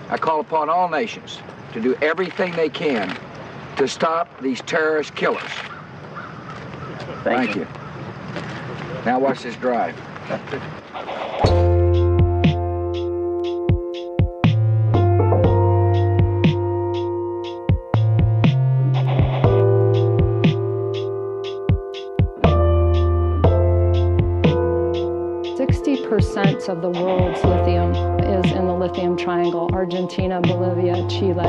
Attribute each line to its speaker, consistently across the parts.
Speaker 1: I call upon all nations to do everything they can to stop these terrorist killers. Thank you. Now watch this drive.
Speaker 2: 60% of the world's lithium is in the lithium triangle: Argentina, Bolivia, Chile.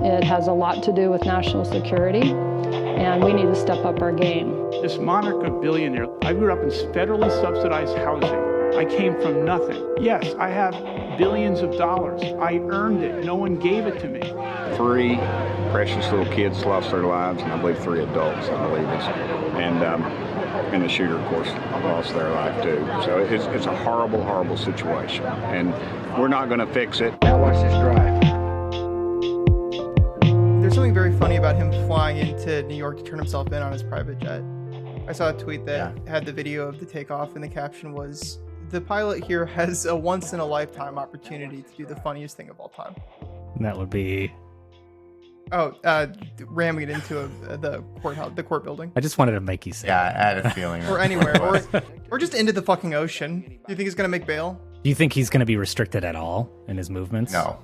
Speaker 2: It has a lot to do with national security, and we need to step up our game.
Speaker 3: This monarch of billionaire, I grew up in federally subsidized housing. I came from nothing. Yes, I have billions of dollars. I earned it. No one gave it to me.
Speaker 4: 3 precious little kids lost their lives, and I believe 3 adults, I believe it's. And the shooter, of course, lost their life too. So it's a horrible, horrible situation. And we're not going to fix it.
Speaker 1: Now watch this drive.
Speaker 5: There's something very funny about him flying into New York to turn himself in on his private jet. I saw a tweet that had the video of the takeoff, and the caption was, "The pilot here has a once-in-a-lifetime opportunity to do the funniest thing of all time."
Speaker 6: And that would be...
Speaker 5: ramming it into the courthouse, the court building.
Speaker 6: I just wanted to make you say
Speaker 7: I had a feeling.
Speaker 5: Or anywhere. or just into the fucking ocean. Do you think he's going to make bail?
Speaker 6: Do you think he's going to be restricted at all in his movements?
Speaker 7: No.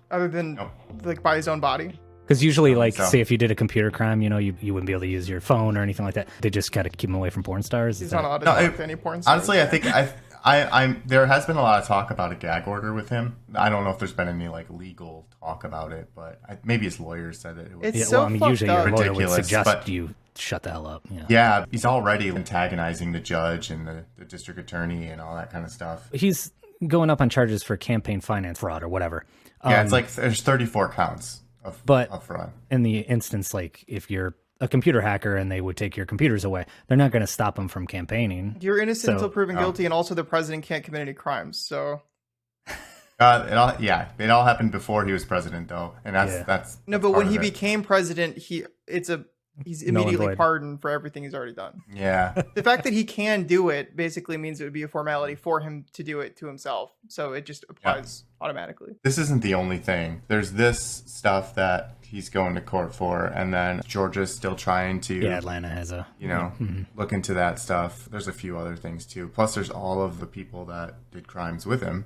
Speaker 5: Other than, like, by his own body?
Speaker 6: Because usually, like, say if you did a computer crime, you know, you wouldn't be able to use your phone or anything like that. They just got to keep him away from porn stars?
Speaker 5: He's not allowed to talk to any porn stars.
Speaker 7: Honestly, I think there has been a lot of talk about a gag order with him. I don't know if there's been any like legal talk about it, but maybe his lawyer said that it was.
Speaker 5: It's so
Speaker 6: usually your lawyer would
Speaker 7: ridiculous,
Speaker 6: suggest
Speaker 7: but
Speaker 6: you shut the hell up. You know?
Speaker 7: Yeah, he's already antagonizing the judge and the district attorney and all that kind of stuff.
Speaker 6: He's going up on charges for campaign finance fraud or whatever.
Speaker 7: Yeah, it's like there's 34 counts of fraud.
Speaker 6: In the instance, like if you're a computer hacker and they would take your computers away, they're not going to stop them from campaigning.
Speaker 5: You're innocent until proven guilty, and also the president can't commit any crimes. So,
Speaker 7: it all happened before he was president, though, and that's
Speaker 5: no. But when he became president, he's immediately pardoned for everything he's already done.
Speaker 7: Yeah,
Speaker 5: the fact that he can do it basically means it would be a formality for him to do it to himself. So it just applies automatically.
Speaker 7: This isn't the only thing. There's this stuff that he's going to court for, and then Georgia's still trying to
Speaker 6: Atlanta has a
Speaker 7: look into that stuff. There's a few other things too, plus there's all of the people that did crimes with him,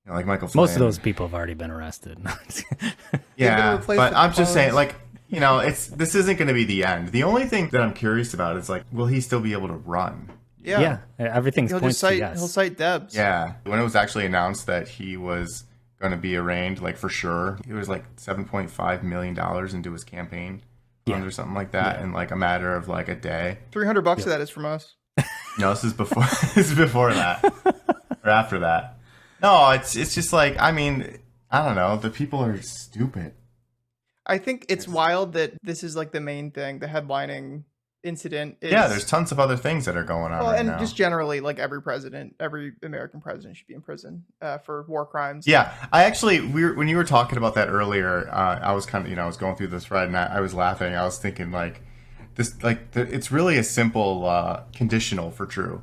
Speaker 7: like Michael Flynn.
Speaker 6: Most of those people have already been arrested.
Speaker 7: But I'm just saying, like, this isn't going to be the end. The only thing that I'm curious about is, like, will he still be able to run?
Speaker 6: Yeah, everything's points to yes.
Speaker 5: He'll cite Debs.
Speaker 7: Yeah, when it was actually announced that he was going to be arraigned, like, for sure, it was like $7.5 million into his campaign funds or something like that in like a matter of like a day.
Speaker 5: $300 of that is from us.
Speaker 7: No, this is before that or after that. No, it's just like, I mean, I don't know, the people are stupid.
Speaker 5: I think it's wild that this is like the main thing, the headlining incident is,
Speaker 7: there's tons of other things that are going on right now.
Speaker 5: Just generally, like, every American president should be in prison for war crimes.
Speaker 7: Yeah, I actually, when you were talking about that earlier, I was kind of, I was going through this thread and I was laughing. I was thinking, like, this, like, it's really a simple conditional for true.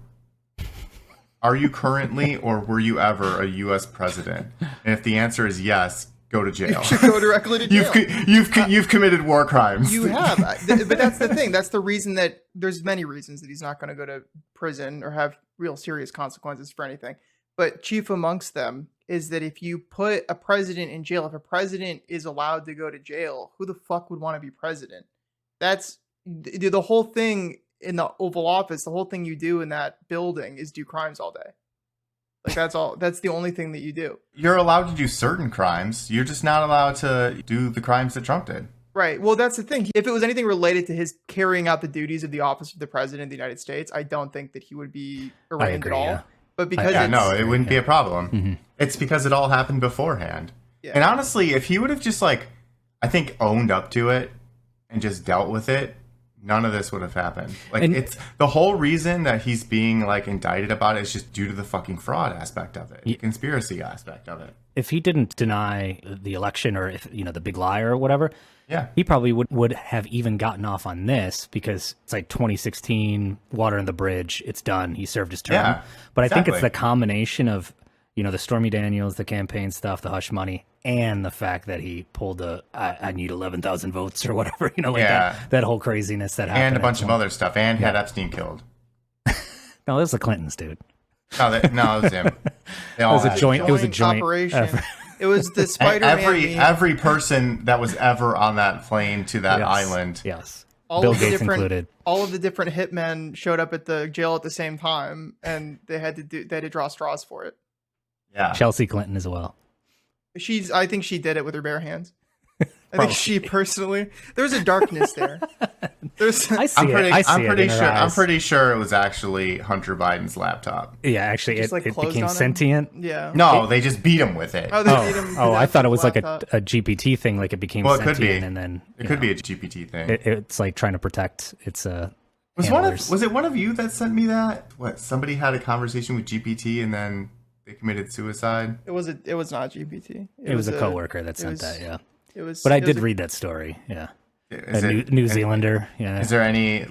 Speaker 7: Are you currently or were you ever a U.S. president? And if the answer is yes, go to jail.
Speaker 5: You should go directly to jail.
Speaker 7: You've committed war crimes.
Speaker 5: You have, but that's the thing. That's the reason that there's many reasons that he's not going to go to prison or have real serious consequences for anything. But chief amongst them is that if you put a president in jail, if a president is allowed to go to jail, who the fuck would want to be president? That's the whole thing in the Oval Office. The whole thing you do in that building is do crimes all day. Like, that's all. That's the only thing that you do.
Speaker 7: You're allowed to do certain crimes. You're just not allowed to do the crimes that Trump did.
Speaker 5: Right. Well, that's the thing. If it was anything related to his carrying out the duties of the office of the president of the United States, I don't think that he would be arraigned at all. Yeah. But because
Speaker 7: it wouldn't be a problem. Mm-hmm. It's because it all happened beforehand. Yeah. And honestly, if he would have just, like, I think owned up to it and just dealt with it, none of this would have happened. Like, it's the whole reason that he's being, like, indicted about it is just due to the fucking fraud aspect of it, the conspiracy aspect of it.
Speaker 6: If he didn't deny the election, or if the big lie or whatever, he probably would have even gotten off on this, because it's like 2016, water in the bridge, it's done. He served his term. But I think it's the combination of the Stormy Daniels, the campaign stuff, the hush money, and the fact that he pulled I need 11,000 votes or whatever, that whole craziness that happened.
Speaker 7: And a bunch of other stuff, and had Epstein killed.
Speaker 6: No, it was the Clintons, dude.
Speaker 7: No, it was him.
Speaker 6: It was a joint
Speaker 5: operation. It was the Spider-Man.
Speaker 7: Every person that was ever on that plane to that island.
Speaker 6: Yes. Bill Gates included.
Speaker 5: All of the different hitmen showed up at the jail at the same time, and they had to draw straws for it.
Speaker 7: Yeah.
Speaker 6: Chelsea Clinton as well.
Speaker 5: I think she did it with her bare hands. I think she personally. There's a darkness there.
Speaker 7: I'm pretty sure it was actually Hunter Biden's laptop.
Speaker 6: Yeah, actually, it became sentient.
Speaker 5: Yeah.
Speaker 7: No, they just beat him with it.
Speaker 6: I thought it was like a GPT thing, like it became sentient,
Speaker 7: it could be.
Speaker 6: And then
Speaker 7: it could be a GPT thing.
Speaker 6: It's like trying to protect its.
Speaker 7: Was it one of you that sent me that? What, somebody had a conversation with GPT and then they committed suicide?
Speaker 5: It was not GPT.
Speaker 6: It was a coworker that sent that. Yeah.
Speaker 5: But
Speaker 6: I did read that story. Yeah. New Zealander. Yeah.
Speaker 7: Is there any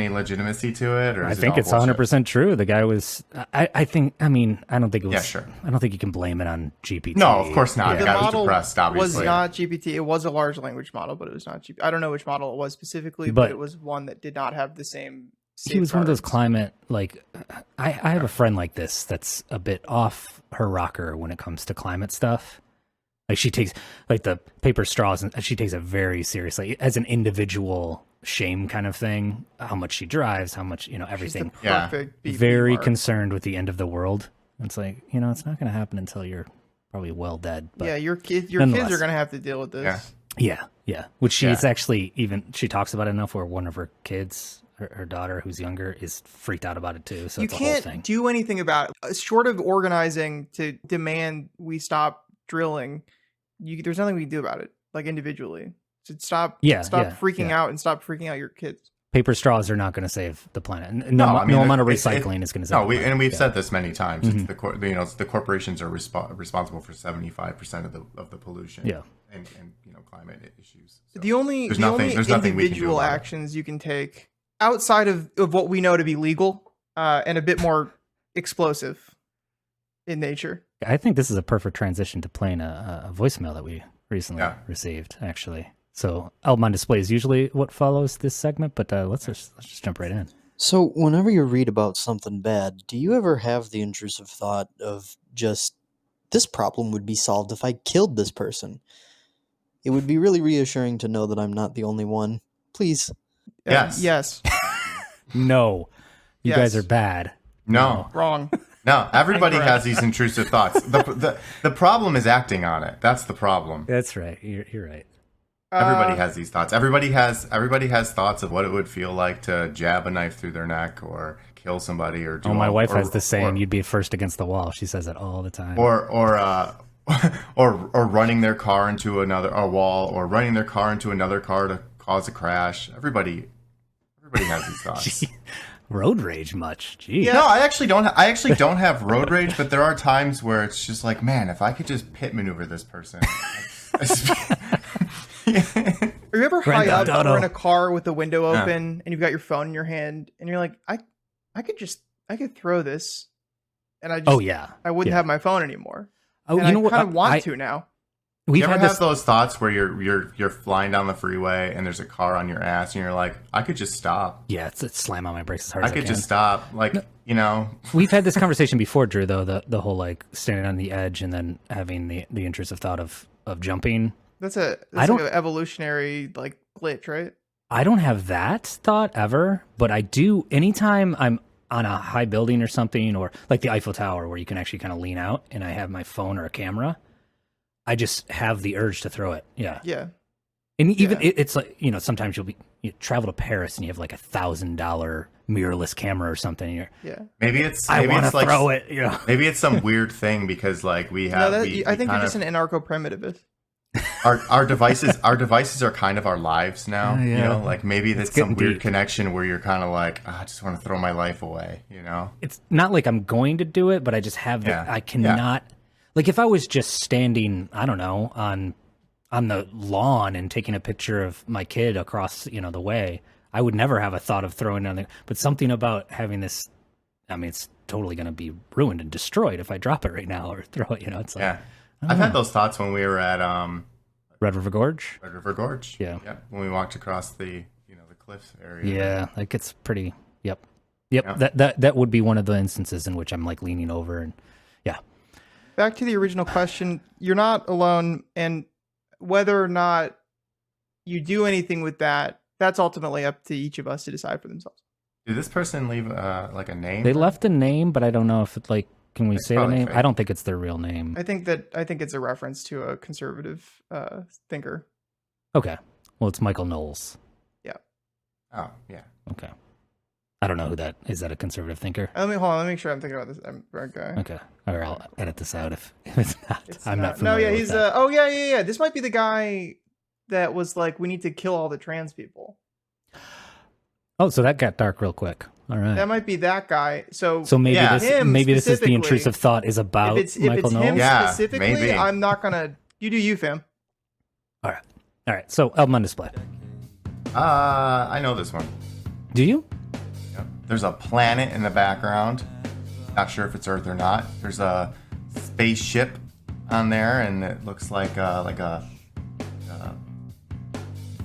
Speaker 7: legitimacy to it, or
Speaker 6: I think it's 100% true. The guy was. I don't think it was.
Speaker 7: Yeah, sure.
Speaker 6: I don't think you can blame it on GPT.
Speaker 7: No, of course not.
Speaker 5: The
Speaker 7: guy
Speaker 5: model
Speaker 7: was depressed, obviously.
Speaker 5: was not GPT. It was a large language model, but it was not GPT. I don't know which model it was specifically, but it was one that did not have the same.
Speaker 6: He was one of those climate, like, I have a friend like this that's a bit off her rocker when it comes to climate stuff. Like, she takes, like, the paper straws, and she takes it very seriously as an individual shame kind of thing. How much she drives, how much, everything.
Speaker 5: She's the perfect BB
Speaker 6: very
Speaker 5: mark.
Speaker 6: Concerned with the end of the world. It's like, it's not going to happen until you're probably well dead. But
Speaker 5: yeah, your kids are going to have to deal with this.
Speaker 6: Yeah. Which she's actually she talks about it enough where one of her kids, her daughter who's younger, is freaked out about it too. So it's a whole thing.
Speaker 5: You can't do anything about it. Short of organizing to demand we stop drilling. There's nothing we can do about it, like individually. So stop freaking out and stop freaking out your kids.
Speaker 6: Paper straws are not going to save the planet. No amount of recycling is going to save.
Speaker 7: And we've said this many times. Mm-hmm. It's the corporations are responsible for 75% of the pollution.
Speaker 6: Yeah,
Speaker 7: and climate issues. So
Speaker 5: the only individual actions you can take outside of what we know to be legal and a bit more explosive in nature.
Speaker 6: I think this is a perfect transition to playing a voicemail that we recently received, actually. So album on display is usually what follows this segment, but let's just jump right in.
Speaker 8: So whenever you read about something bad, do you ever have the intrusive thought of just, this problem would be solved if I killed this person? It would be really reassuring to know that I'm not the only one. Please.
Speaker 5: Yes.
Speaker 6: No. You guys are bad.
Speaker 7: No.
Speaker 5: Wrong.
Speaker 7: No, everybody has these intrusive thoughts. The problem is acting on it. That's the problem.
Speaker 6: That's right. You're right.
Speaker 7: Everybody has these thoughts. Everybody has thoughts of what it would feel like to jab a knife through their neck or kill somebody or do.
Speaker 6: My wife has the saying, "You'd be first against the wall." She says it all the time.
Speaker 7: Or running their car into a wall, or running their car into another car to cause a crash. Everybody has these thoughts.
Speaker 6: Road rage much? Jeez.
Speaker 7: Yeah. No, I actually don't have road rage, but there are times where it's just like, man, if I could just pit maneuver this person.
Speaker 5: Are you ever high up or in a car with the window open and you've got your phone in your hand and you're like, I could throw this and I wouldn't have my phone anymore.
Speaker 6: Oh,
Speaker 5: and I kind of want to now.
Speaker 7: You ever have those thoughts where you're flying down the freeway and there's a car on your ass and you're like, I could just stop.
Speaker 6: Yeah, it's slam on my brakes as hard as I can.
Speaker 7: I could just stop. Like,
Speaker 6: We've had this conversation before, Drew, though, the whole like standing on the edge and then having the intrusive thought of jumping.
Speaker 5: That's like an evolutionary like glitch, right?
Speaker 6: I don't have that thought ever, but I do anytime I'm on a high building or something, or like the Eiffel Tower where you can actually kind of lean out and I have my phone or a camera. I just have the urge to throw it. Yeah.
Speaker 5: Yeah.
Speaker 6: And even it's like, sometimes you travel to Paris and you have like $1,000 mirrorless camera or something.
Speaker 7: Maybe it's
Speaker 6: like throw it.
Speaker 7: Maybe it's some weird thing because like we have.
Speaker 5: I think you're just an anarcho-primitivist.
Speaker 7: Our devices are kind of our lives now. Like maybe that's some weird connection where you're kind of like, I just want to throw my life away.
Speaker 6: It's not like I'm going to do it, but I just have I cannot. Like if I was just standing, I don't know, on the lawn and taking a picture of my kid across, the way, I would never have a thought of throwing it on there. But something about having this I mean, it's totally going to be ruined and destroyed if I drop it right now or throw it. It's like,
Speaker 7: Yeah. I've had those thoughts when we were at
Speaker 6: Red River Gorge.
Speaker 7: Red River Gorge.
Speaker 6: Yeah.
Speaker 7: When we walked across the the cliff area.
Speaker 6: Yeah, that gets pretty. Yep. That would be one of the instances in which I'm like leaning over and yeah.
Speaker 5: Back to the original question, you're not alone, and whether or not you do anything with that, that's ultimately up to each of us to decide for themselves.
Speaker 7: Did this person leave like a name?
Speaker 6: They left a name, but I don't know if it like. Can we say the name?
Speaker 7: Fake.
Speaker 6: I don't think it's their real name.
Speaker 5: I think it's a reference to a conservative thinker.
Speaker 6: Okay. Well, it's Michael Knowles.
Speaker 5: Yeah.
Speaker 7: Oh, yeah.
Speaker 6: Okay. I don't know who that is. That a conservative thinker?
Speaker 5: Let me make sure I'm thinking about this right guy.
Speaker 6: Okay. Or I'll edit this out if it's not. I'm not
Speaker 5: No,
Speaker 6: familiar
Speaker 5: yeah,
Speaker 6: with
Speaker 5: he's
Speaker 6: that.
Speaker 5: yeah. This might be the guy that was like, we need to kill all the trans people.
Speaker 6: Oh, so that got dark real quick. All right.
Speaker 5: That might be that guy. So
Speaker 6: maybe this is the intrusive
Speaker 5: specifically,
Speaker 6: thought is about
Speaker 5: if it's
Speaker 6: Michael Knowles.
Speaker 5: him
Speaker 7: Yeah,
Speaker 5: specifically,
Speaker 7: maybe.
Speaker 5: I'm not gonna. You do you, fam.
Speaker 6: All right. So album on display.
Speaker 7: I know this one.
Speaker 6: Do you?
Speaker 7: Yep. There's a planet in the background. Not sure if it's Earth or not. There's a spaceship on there, and it looks like a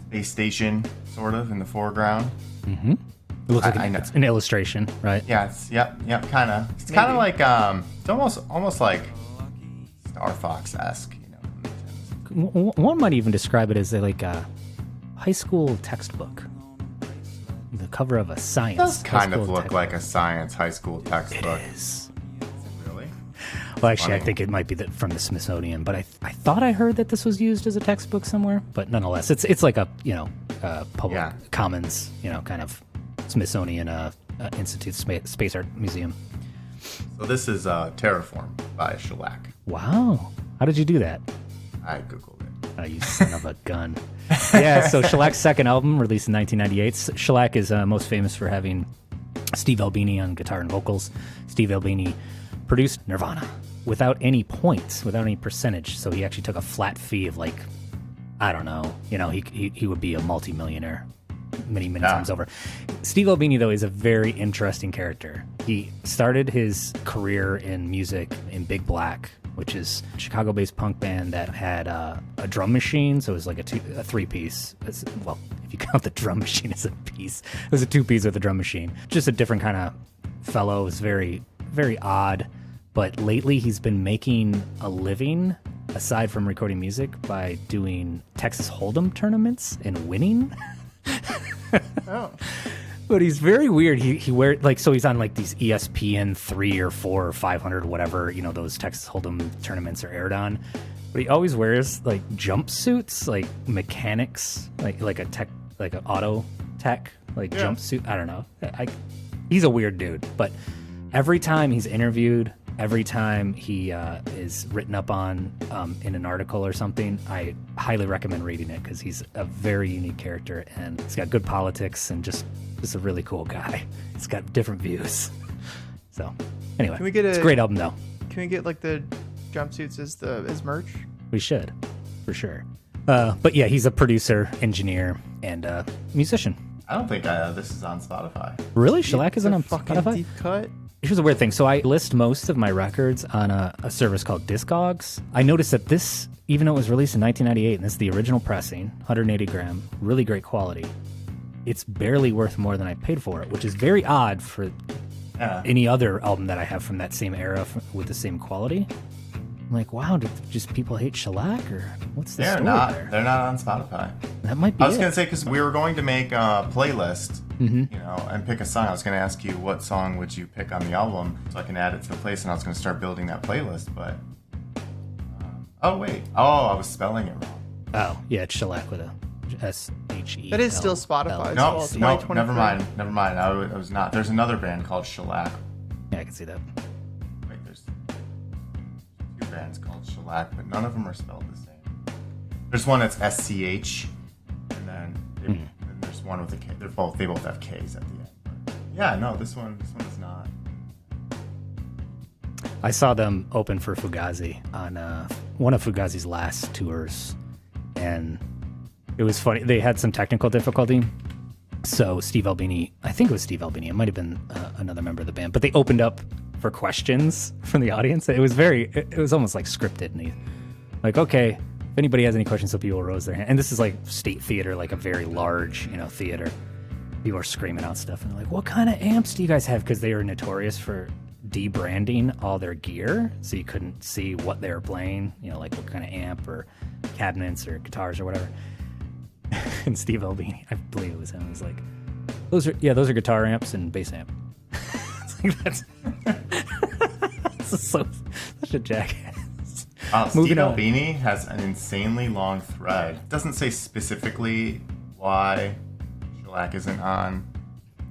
Speaker 7: space station, sort of, in the foreground.
Speaker 6: Mm-hmm. It looks like
Speaker 7: I know.
Speaker 6: it's an illustration, right?
Speaker 7: Yeah, kind of. It's kind of like it's almost like Star Fox-esque,
Speaker 6: One might even describe it as like a high school textbook. The cover of a science.
Speaker 7: It does kind
Speaker 6: high
Speaker 7: of
Speaker 6: school
Speaker 7: look
Speaker 6: textbook.
Speaker 7: like a science high school textbook.
Speaker 6: It is.
Speaker 7: Really?
Speaker 6: Well, actually, I
Speaker 7: Funny.
Speaker 6: think it might be from the Smithsonian, but I thought I heard that this was used as a textbook somewhere. But nonetheless, it's like a public commons kind of Smithsonian Institute Space Art Museum.
Speaker 7: So this is Terraform by Shellac.
Speaker 6: Wow, how did you do that?
Speaker 7: I googled it.
Speaker 6: Oh, you son of a gun. Yeah, so Shellac's second album, released in 1998. Shellac is most famous for having Steve Albini on guitar and vocals. Steve Albini produced Nirvana without any points, without any percentage. So he actually took a flat fee of like, I don't know, he would be a multimillionaire many times over. Steve Albini, though, is a very interesting character. He started his career in music in Big Black, which is a Chicago-based punk band that had a drum machine, so it was like a three-piece. Well, if you count the drum machine as a piece, it was a two-piece with a drum machine. Just a different kind of fellow. It was very, very odd. But lately, he's been making a living, aside from recording music, by doing Texas Hold'em tournaments and winning.
Speaker 5: Oh.
Speaker 6: But he's very weird. He wears so he's on like these ESPN 3 or 4 or 500 or whatever, those Texas Hold'em tournaments are aired on. But he always wears like jumpsuits, like mechanics, like an auto tech, jumpsuit. I don't know. He's a weird dude. But every time he's interviewed, every time he is written up on in an article or something, I highly recommend reading it because he's a very unique character and he's got good politics and just a really cool guy. He's got different views. So anyway,
Speaker 5: Can we get
Speaker 6: it's a great album though.
Speaker 5: Can we get like the jumpsuits as merch?
Speaker 6: We should, for sure. But yeah, he's a producer, engineer, and musician.
Speaker 7: I don't think this is on Spotify.
Speaker 6: Really? Shellac isn't on
Speaker 5: fucking
Speaker 6: Spotify?
Speaker 5: deep cut.
Speaker 6: Here's a weird thing. So I list most of my records on a service called Discogs. I noticed that this, even though it was released in 1998, and this is the original pressing, 180 gram, really great quality, it's barely worth more than I paid for it, which is very odd for any other album that I have from that same era with the same quality. I'm like, wow, do just people hate Shellac, or what's the story there?
Speaker 7: They're not on Spotify.
Speaker 6: That might be
Speaker 7: I was going to say, because we were going to make a playlist,
Speaker 6: Mm-hmm.
Speaker 7: and pick a song. I was going to ask you what song would you pick on the album so I can add it to the playlist, and I was going to start building that playlist, but... I was spelling it wrong.
Speaker 6: Oh, yeah, it's Shellac with a S-H-E-L-L.
Speaker 5: That is still Spotify.
Speaker 7: No,
Speaker 5: It's
Speaker 7: no,
Speaker 5: 2023.
Speaker 7: never mind. I was not. There's another band called Shellac.
Speaker 6: Yeah, I can see that.
Speaker 7: Wait, there's two bands called Shellac, but none of them are spelled the same. There's one that's S-C-H, and then there's one with a K. They both have K's at the end. But yeah, no, this one is not.
Speaker 6: I saw them open for Fugazi on one of Fugazi's last tours, and it was funny. They had some technical difficulty, So Steve Albini, I think it was Steve Albini, it might have been another member of the band, but they opened up for questions from the audience. It was almost like scripted. And like, okay, if anybody has any questions, so people rose their hand. And this is like State Theater, like a very large, theater. People are screaming out stuff, and they're like, what kind of amps do you guys have? Because they were notorious for debranding all their gear, so you couldn't see what they were playing, like what kind of amp or cabinets or guitars or whatever. And Steve Albini, I believe it was him, was like, those are guitar amps and bass amp. It's like, that's such a jackass.
Speaker 7: Steve Albini has an insanely long thread. It doesn't say specifically why Shellac isn't on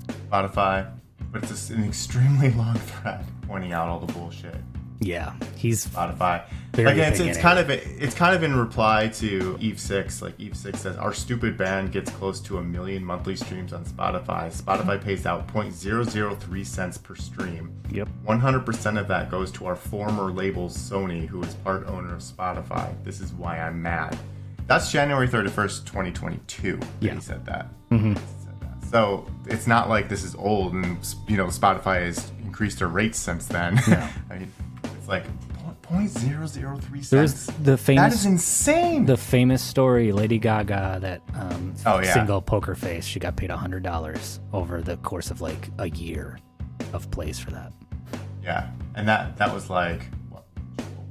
Speaker 7: Spotify, but it's just an extremely long thread pointing out all the bullshit.
Speaker 6: Yeah, he's
Speaker 7: Spotify. It's kind of in reply to Eve 6. Like Eve 6 says, our stupid band gets close to 1 million monthly streams on Spotify. Spotify pays out 0.003 cents per stream.
Speaker 6: Yep.
Speaker 7: 100% of that goes to our former label Sony, who is part owner of Spotify. This is why I'm mad. That's January 31st, 2022.
Speaker 6: Yeah.
Speaker 7: He said that.
Speaker 6: Mm-hmm.
Speaker 7: So it's not like this is old and Spotify has increased their rates since then.
Speaker 6: No.
Speaker 7: I mean, it's like 0.003 cents.
Speaker 6: There's the famous.
Speaker 7: That is insane.
Speaker 6: The famous story, Lady Gaga, that single poker face. She got paid $100 over the course of like a year of plays for that.
Speaker 7: Yeah, and that was like what,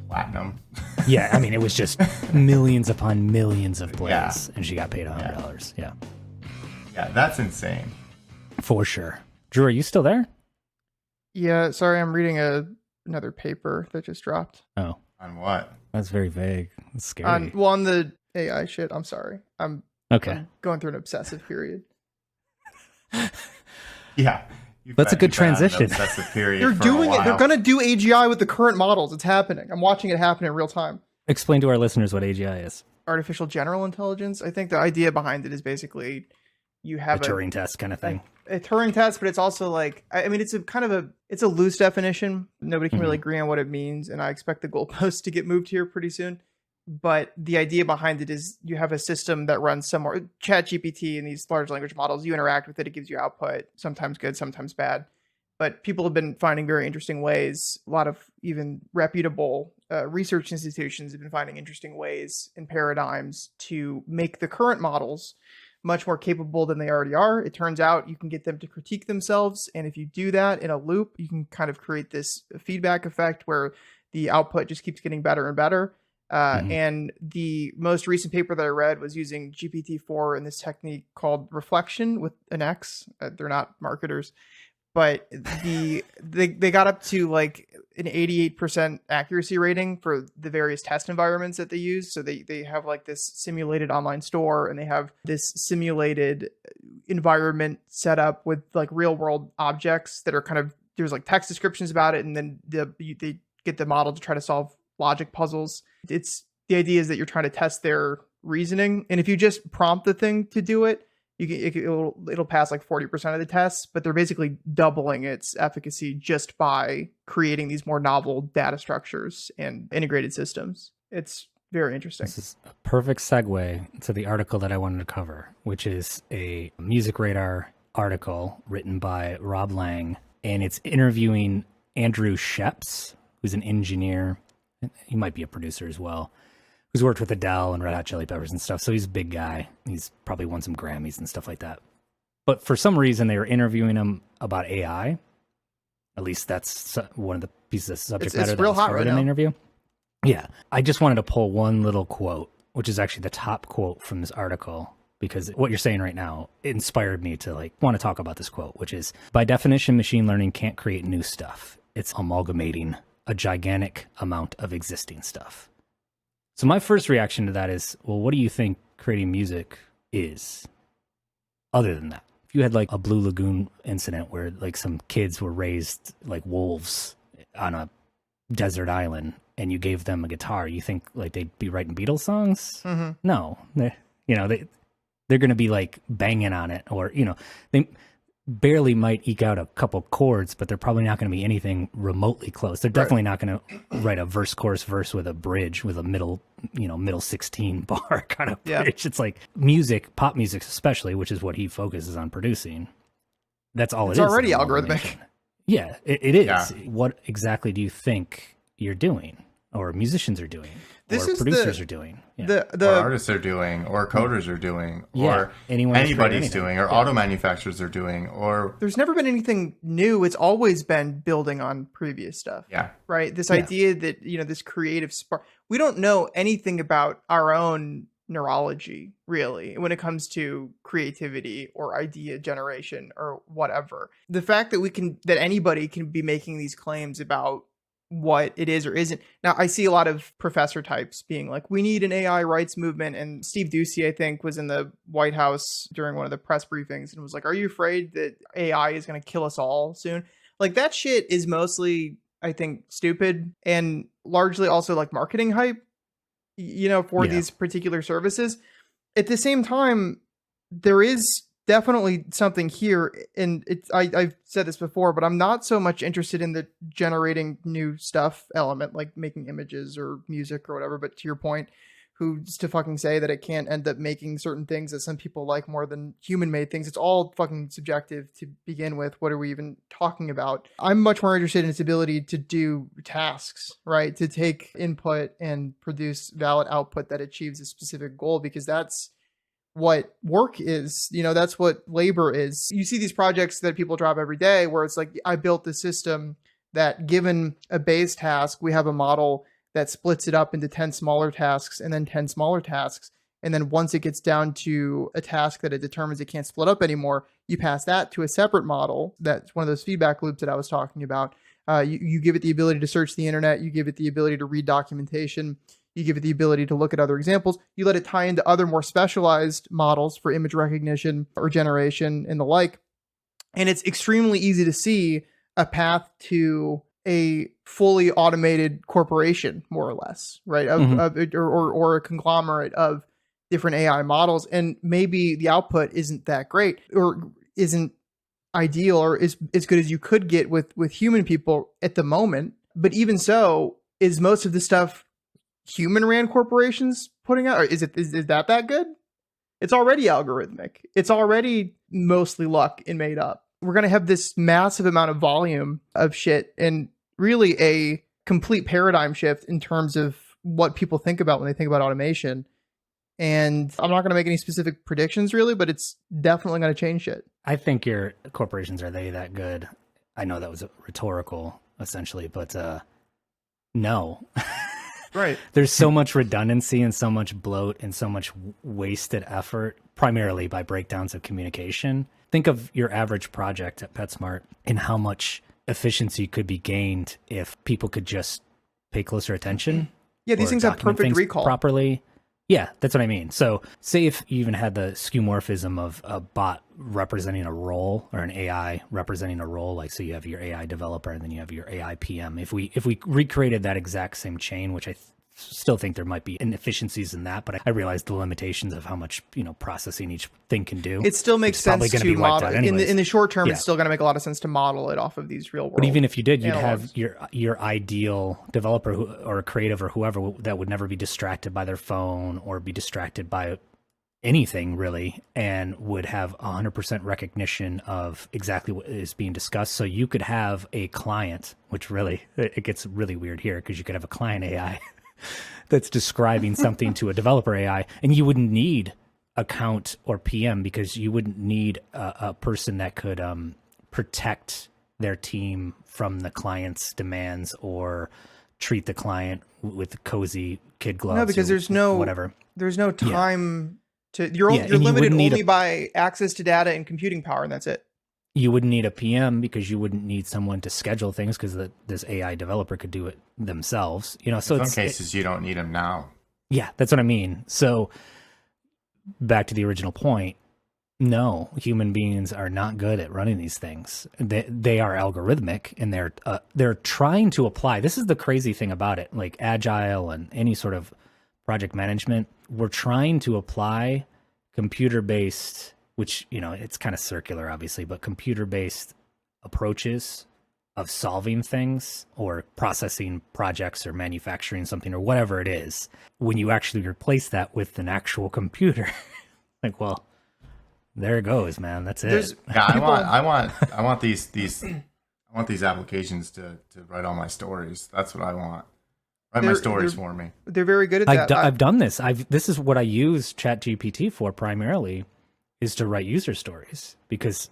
Speaker 7: platinum.
Speaker 6: Yeah, I mean it was just millions upon millions of plays,
Speaker 7: Yeah.
Speaker 6: and she got paid $100. Yeah.
Speaker 7: Yeah, that's insane.
Speaker 6: For sure. Drew, are you still there?
Speaker 5: Yeah, sorry, I'm reading another paper that just dropped.
Speaker 6: Oh.
Speaker 7: On what?
Speaker 6: That's very vague. That's scary.
Speaker 5: On the AI shit. I'm sorry. I'm going through an obsessive period.
Speaker 7: Yeah.
Speaker 6: That's a good transition.
Speaker 7: Obsessive period.
Speaker 5: They're doing it. They're going to do AGI with the current models. It's happening. I'm watching it happen in real time.
Speaker 6: Explain to our listeners what AGI is.
Speaker 5: Artificial general intelligence. I think the idea behind it is basically you have
Speaker 6: a Turing test kind of thing.
Speaker 5: A Turing test, but it's also like, I mean, it's a loose definition. Nobody can really agree on what it means, and I expect the goalposts to get moved here pretty soon. But the idea behind it is you have a system that runs somewhere. ChatGPT and these large language models, you interact with it, it gives you output, sometimes good, sometimes bad. But people have been finding very interesting ways. A lot of even reputable research institutions have been finding interesting ways and paradigms to make the current models much more capable than they already are. It turns out you can get them to critique themselves. And if you do that in a loop, you can kind of create this feedback effect where the output just keeps getting better and better. And the most recent paper that I read was using GPT-4 and this technique called reflection with an X. They're not marketers, but they got up to like an 88% accuracy rating for the various test environments that they use. So they have like this simulated online store, and they have this simulated environment set up with like real world objects that are kind of, there's like text descriptions about it, and then they get the model to try to solve logic puzzles. The idea is that you're trying to test their reasoning, and if you just prompt the thing to do it, it'll pass like 40% of the tests, but they're basically doubling its efficacy just by creating these more novel data structures and integrated systems. It's very interesting.
Speaker 6: This is a perfect segue to the article that I wanted to cover, which is a Music Radar article written by Rob Lang, and it's interviewing Andrew Sheps, who's an engineer. He might be a producer as well, who's worked with Adele and Red Hot Chili Peppers and stuff. So he's a big guy. He's probably won some Grammys and stuff like that. But for some reason, they were interviewing him about AI. At least that's one of the pieces of subject matter
Speaker 5: that real hot right
Speaker 6: in
Speaker 5: now.
Speaker 6: the interview. Yeah. I just wanted to pull one little quote, which is actually the top quote from this article, because what you're saying right now inspired me to want to talk about this quote, which is, by definition, machine learning can't create new stuff. It's amalgamating a gigantic amount of existing stuff. So my first reaction to that is, well, what do you think creating music is other than that? If you had a Blue Lagoon incident where some kids were raised like wolves on a desert island and you gave them a guitar, you think they'd be writing Beatles songs? Mm-hmm. No, they're going to be banging on it, or barely might eke out a couple chords, but they're probably not going to be anything remotely close. They're definitely not going to write a verse, chorus, verse with a bridge with a middle 16 bar kind of bridge. It's like music, pop music especially, which is what he focuses on producing. That's all
Speaker 5: it's
Speaker 6: it is.
Speaker 5: It's already algorithmic.
Speaker 6: Yeah, it is.
Speaker 7: Yeah.
Speaker 6: What exactly do you think you're doing, or musicians are doing,
Speaker 5: This
Speaker 6: or
Speaker 5: is
Speaker 6: producers are doing? Yeah.
Speaker 5: The
Speaker 7: or artists are doing, or coders are doing, or
Speaker 6: anybody's
Speaker 7: doing, or auto manufacturers are doing, or
Speaker 5: there's never been anything new. It's always been building on previous stuff.
Speaker 7: Yeah.
Speaker 5: Right. This idea that, this creative spark, we don't know anything about our own neurology really when it comes to creativity or idea generation or whatever. The fact that anybody can be making these claims about what it is or isn't. Now, I see a lot of professor types being like, we need an AI rights movement. And Steve Ducey, I think, was in the White House during one of the press briefings and was like, are you afraid that AI is going to kill us all soon? Like, that shit is mostly, I think, stupid and largely also like marketing hype, for these particular services. At the same time, there is definitely something here, and I've said this before, but I'm not so much interested in the generating new stuff element, like making images or music or whatever. But to your point, who's to fucking say that it can't end up making certain things that some people like more than human-made things? It's all fucking subjective to begin with. What are we even talking about? I'm much more interested in its ability to do tasks, right? To take input and produce valid output that achieves a specific goal, because that's what work is. That's what labor is. You see these projects that people drop every day where it's like, I built the system that, given a base task, we have a model that splits it up into 10 smaller tasks and then 10 smaller tasks. And then once it gets down to a task that it determines it can't split up anymore, you pass that to a separate model. That's one of those feedback loops that I was talking about. You give it the ability to search the internet. You give it the ability to read documentation. You give it the ability to look at other examples. You let it tie into other more specialized models for image recognition or generation and the like. And it's extremely easy to see a path to a fully automated corporation, more or less, right? Or a conglomerate of different AI models. And maybe the output isn't that great or isn't ideal or is as good as you could get with human people at the moment. But even so, is most of the stuff human ran corporations putting out, or is that good? It's already algorithmic. It's already mostly luck and made up. We're going to have this massive amount of volume of shit and really a complete paradigm shift in terms of what people think about when they think about automation. And I'm not going to make any specific predictions really, but it's definitely going to change shit.
Speaker 6: I think your corporations, are they that good? I know that was rhetorical essentially, but no.
Speaker 5: Right.
Speaker 6: There's so much redundancy and so much bloat and so much wasted effort, primarily by breakdowns of communication. Think of your average project at PetSmart and how much efficiency could be gained if people could just pay closer attention.
Speaker 5: Yeah, these things have perfect recall
Speaker 6: properly. Yeah, that's what I mean. So say if you even had the skeuomorphism of a bot representing a role or an AI representing a role, like so you have your AI developer and then you have your AI PM. If we recreated that exact same chain, which I still think there might be inefficiencies in that, but I realize the limitations of how much processing each thing can do.
Speaker 5: It still makes sense to model in the short term. It's still going to make a lot of sense to model it off of these real world.
Speaker 6: But even if you did, you'd have your ideal developer or creative or whoever that would never be distracted by their phone or be distracted by anything really, and would have 100% recognition of exactly what is being discussed. So you could have a client, which really, it gets really weird here because you could have a client AI that's describing something to a developer AI, and you wouldn't need account or PM because you wouldn't need a person that could protect their team from the client's demands or treat the client with cozy kid gloves.
Speaker 5: No, because there's no time to. You're limited only by access to data and computing power, and that's it.
Speaker 6: You wouldn't need a PM because you wouldn't need someone to schedule things because this AI developer could do it themselves. So
Speaker 7: in some cases you don't need them now.
Speaker 6: Yeah, that's what I mean. So back to the original point, no, human beings are not good at running these things. They are algorithmic, and they're trying to apply. This is the crazy thing about it, like Agile and any sort of project management. We're trying to apply computer-based which, you know, it's kind of circular, obviously, but computer-based approaches of solving things or processing projects or manufacturing something or whatever it is, when you actually replace that with an actual computer, like, well, there it goes, man. That's it.
Speaker 7: Yeah, I want these applications to write all my stories. That's what I want. Write my stories for me.
Speaker 5: They're very good at that.
Speaker 6: I've done this. This is what I use ChatGPT for primarily, is to write user stories, because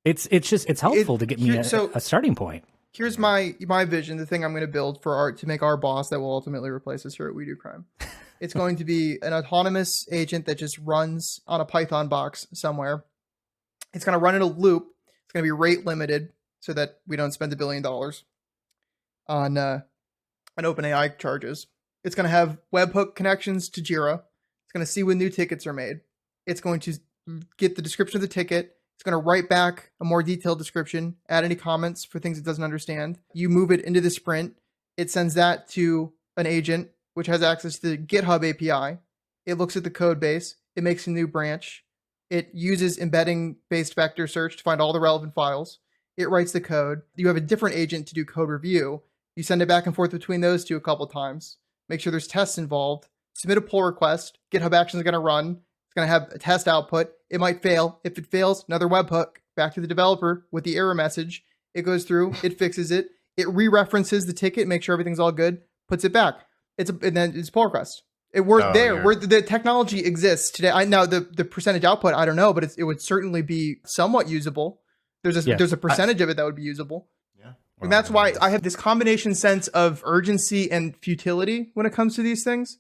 Speaker 6: it's helpful to get me a starting point.
Speaker 5: Here's my vision, the thing I'm going to build for art to make our boss that will ultimately replace us here at We Do Crime. It's going to be an autonomous agent that just runs on a Python box somewhere. It's going to run in a loop. It's going to be rate limited so that we don't spend $1 billion on OpenAI charges. It's going to have webhook connections to Jira. It's going to see when new tickets are made. It's going to get the description of the ticket. It's going to write back a more detailed description, add any comments for things it doesn't understand. You move it into the sprint. It sends that to an agent, which has access to the GitHub API. It looks at the code base. It makes a new branch. It uses embedding-based vector search to find all the relevant files. It writes the code. You have a different agent to do code review. You send it back and forth between those two a couple times. Make sure there's tests involved. Submit a pull request. GitHub Action is going to run. It's going to have a test output. It might fail. If it fails, another webhook back to the developer with the error message. It goes through. It fixes it. It re-references the ticket, makes sure everything's all good, puts it back. And then it's pull request. Where the technology exists today. Now the percentage output, I don't know, but it would certainly be somewhat usable. There's a percentage of it that would be usable.
Speaker 7: Yeah.
Speaker 5: And that's why I have this combination sense of urgency and futility when it comes to these things.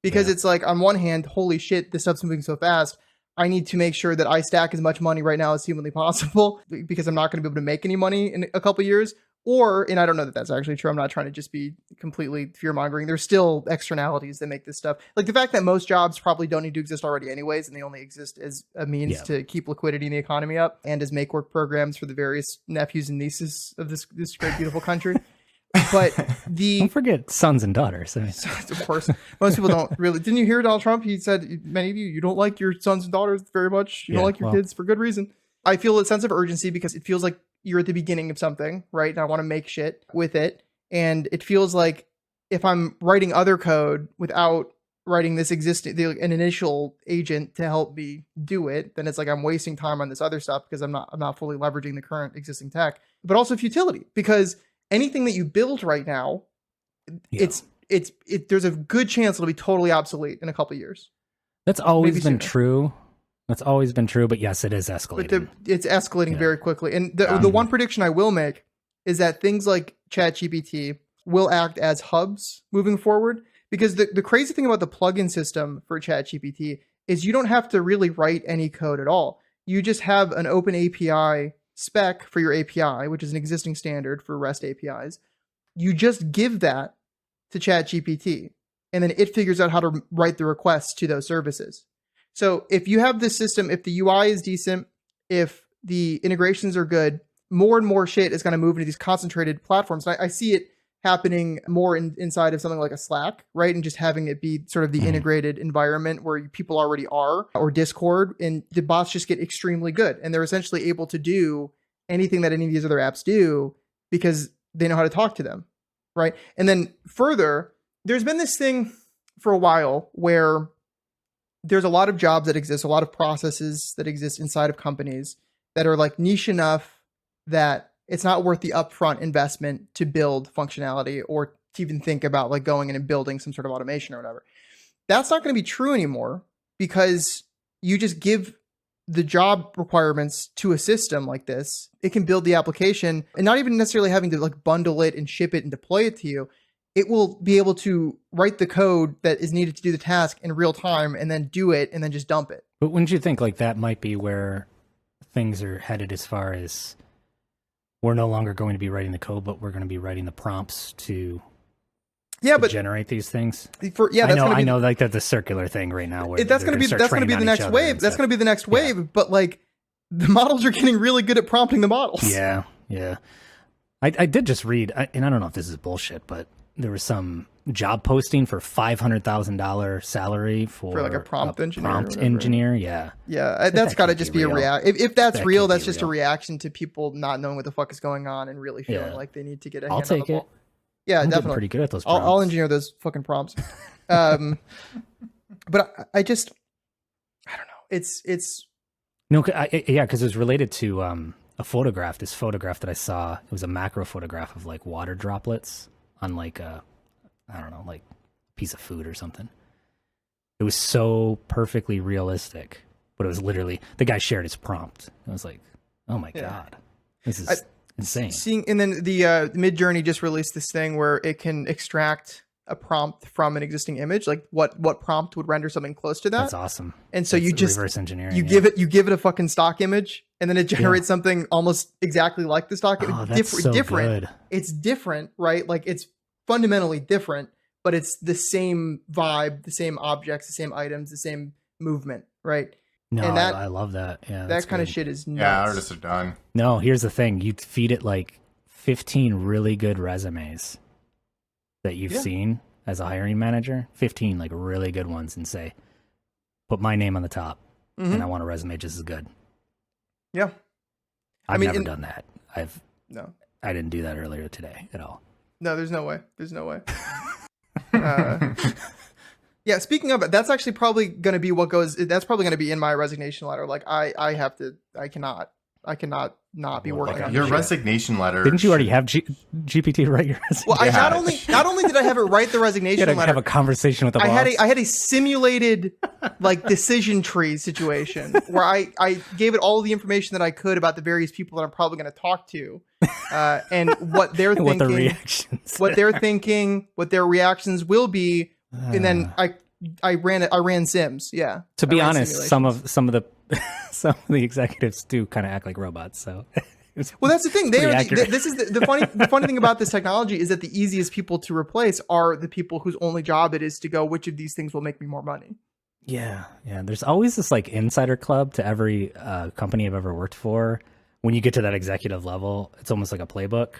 Speaker 5: Because it's like, on one hand, holy shit, this stuff's moving so fast. I need to make sure that I stack as much money right now as humanly possible, because I'm not going to be able to make any money in a couple years. And I don't know that that's actually true. I'm not trying to just be completely fear-mongering. There's still externalities that make this stuff. Like the fact that most jobs probably don't need to exist already anyways, and they only exist as a means to keep liquidity in the economy up, and as make-work programs for the various nephews and nieces of this great, beautiful country. But
Speaker 6: don't forget sons and daughters. I mean,
Speaker 5: of course, most people don't really. Didn't you hear Donald Trump? He said, many of you don't like your sons and daughters very much. You don't like your kids for good reason. I feel a sense of urgency because it feels like you're at the beginning of something, right? And I want to make shit with it. And it feels like if I'm writing other code without writing this an initial agent to help me do it, then it's like I'm wasting time on this other stuff because I'm not fully leveraging the current existing tech. But also futility, because anything that you build right now, there's a good chance it'll be totally obsolete in a couple of years.
Speaker 6: That's always been true. That's always been true, but yes, it is escalating.
Speaker 5: But it's escalating very quickly. And the one prediction I will make is that things like ChatGPT will act as hubs moving forward. Because the crazy thing about the plugin system for ChatGPT is you don't have to really write any code at all. You just have an open API spec for your API, which is an existing standard for REST APIs. You just give that to ChatGPT, and then it figures out how to write the requests to those services. So if you have this system, if the UI is decent, if the integrations are good, more and more shit is going to move into these concentrated platforms. And I see it happening more inside of something like a Slack, right? And just having it be sort of the integrated environment where people already are, or Discord, and the bots just get extremely good. And they're essentially able to do anything that any of these other apps do because they know how to talk to them, right? And then further, there's been this thing for a while where there's a lot of jobs that exist, a lot of processes that exist inside of companies that are like niche enough that it's not worth the upfront investment to build functionality or to even think about like going in and building some sort of automation or whatever. That's not going to be true anymore because you just give the job requirements to a system like this. It can build the application and not even necessarily having to like bundle it and ship it and deploy it to you. It will be able to write the code that is needed to do the task in real time and then do it and then just dump it.
Speaker 6: But wouldn't you think like that might be where things are headed as far as we're no longer going to be writing the code, but we're going to be writing the prompts to generate these things? I know like that's a circular thing right now. Where
Speaker 5: that's going to be the next wave. That's going to be the next wave. But like the models are getting really good at prompting the models.
Speaker 6: Yeah. I did just read, and I don't know if this is bullshit, but there was some job posting for $500,000 salary for
Speaker 5: like a prompt engineer.
Speaker 6: Prompt engineer, yeah.
Speaker 5: Yeah, that's got to just be a react. If that's
Speaker 6: That
Speaker 5: real,
Speaker 6: can't be
Speaker 5: that's just a
Speaker 6: real.
Speaker 5: reaction to people not knowing what the fuck is going on and really feeling
Speaker 6: Yeah.
Speaker 5: like they need to get a
Speaker 6: I'll
Speaker 5: hand on the
Speaker 6: take
Speaker 5: ball.
Speaker 6: it.
Speaker 5: Yeah,
Speaker 6: I'm getting
Speaker 5: definitely.
Speaker 6: pretty good at those
Speaker 5: I'll
Speaker 6: prompts.
Speaker 5: engineer those fucking prompts. But I just, I don't know. It's
Speaker 6: No, yeah, because it was related to a photograph. This photograph that I saw, it was a macro photograph of like water droplets on like a, I don't know, like a piece of food or something. It was so perfectly realistic, but it was literally, the guy shared his prompt. I was like, oh my God, this is insane.
Speaker 5: seeing, and then the Midjourney just released this thing where it can extract a prompt from an existing image, like what prompt would render something close to that.
Speaker 6: That's awesome.
Speaker 5: And so
Speaker 6: That's
Speaker 5: you just
Speaker 6: reverse engineering.
Speaker 5: you give it a fucking stock image, and then it generates something almost exactly like the stock image.
Speaker 6: Oh, that's so
Speaker 5: different.
Speaker 6: good.
Speaker 5: It's different, right? Like it's fundamentally different, but it's the same vibe, the same objects, the same items, the same movement, right?
Speaker 6: No,
Speaker 5: and that,
Speaker 6: I love that. Yeah,
Speaker 5: that kind of shit is nuts.
Speaker 7: Yeah, artists are done.
Speaker 6: No, here's the thing. You feed it like 15 really good resumes that you've seen as a hiring manager, 15 like really good ones, and say, put my name on the top, and I want a resume just as good.
Speaker 5: Yeah.
Speaker 6: I've never done that. I didn't do that earlier today at all.
Speaker 5: No, there's no way. There's no way. Yeah, speaking of it, that's actually probably going to be what goes. That's probably going to be in my resignation letter. Like I cannot not be working on
Speaker 7: your
Speaker 5: this shit.
Speaker 7: resignation letter.
Speaker 6: Didn't you already have GPT write your resume?
Speaker 5: Well, not only did I have it write the
Speaker 6: You
Speaker 5: resignation
Speaker 6: had to
Speaker 5: letter,
Speaker 6: have a conversation with the boss.
Speaker 5: I had a simulated like decision tree situation where I gave it all the information that I could about the various people that I'm probably going to talk to, and what they're thinking,
Speaker 6: what the reactions,
Speaker 5: what they're thinking, what their reactions will be, and then I ran Sims. Yeah.
Speaker 6: To be
Speaker 5: I ran
Speaker 6: honest, some of the some of the executives do kind of act like robots. So,
Speaker 5: well, that's the thing. This is the funny thing about this technology is that the easiest people to replace are the people whose only job it is to go, which of these things will make me more money?
Speaker 6: Yeah. There's always this like insider club to every company I've ever worked for. When you get to that executive level, it's almost like a playbook.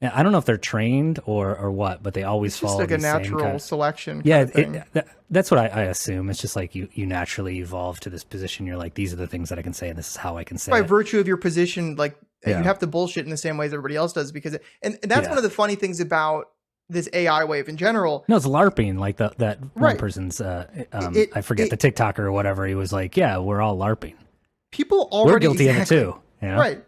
Speaker 6: Yeah, I don't know if they're trained or what, but they always
Speaker 5: It's
Speaker 6: follow
Speaker 5: just like a
Speaker 6: the same
Speaker 5: natural
Speaker 6: kind of
Speaker 5: selection.
Speaker 6: Yeah,
Speaker 5: kind of thing.
Speaker 6: that's what I assume. It's just like you naturally evolve to this position. You're like, these are the things that I can say, and this is how I can say
Speaker 5: By
Speaker 6: it.
Speaker 5: virtue of your position, like you have to bullshit in the same way as everybody else does, because and that's one of the funny things about this AI wave in general.
Speaker 6: No, it's LARPing. Like that one person's, I forget the TikToker or whatever. He was like, yeah, we're all LARPing.
Speaker 5: People already
Speaker 6: we're guilty of it too. You know?
Speaker 5: Right.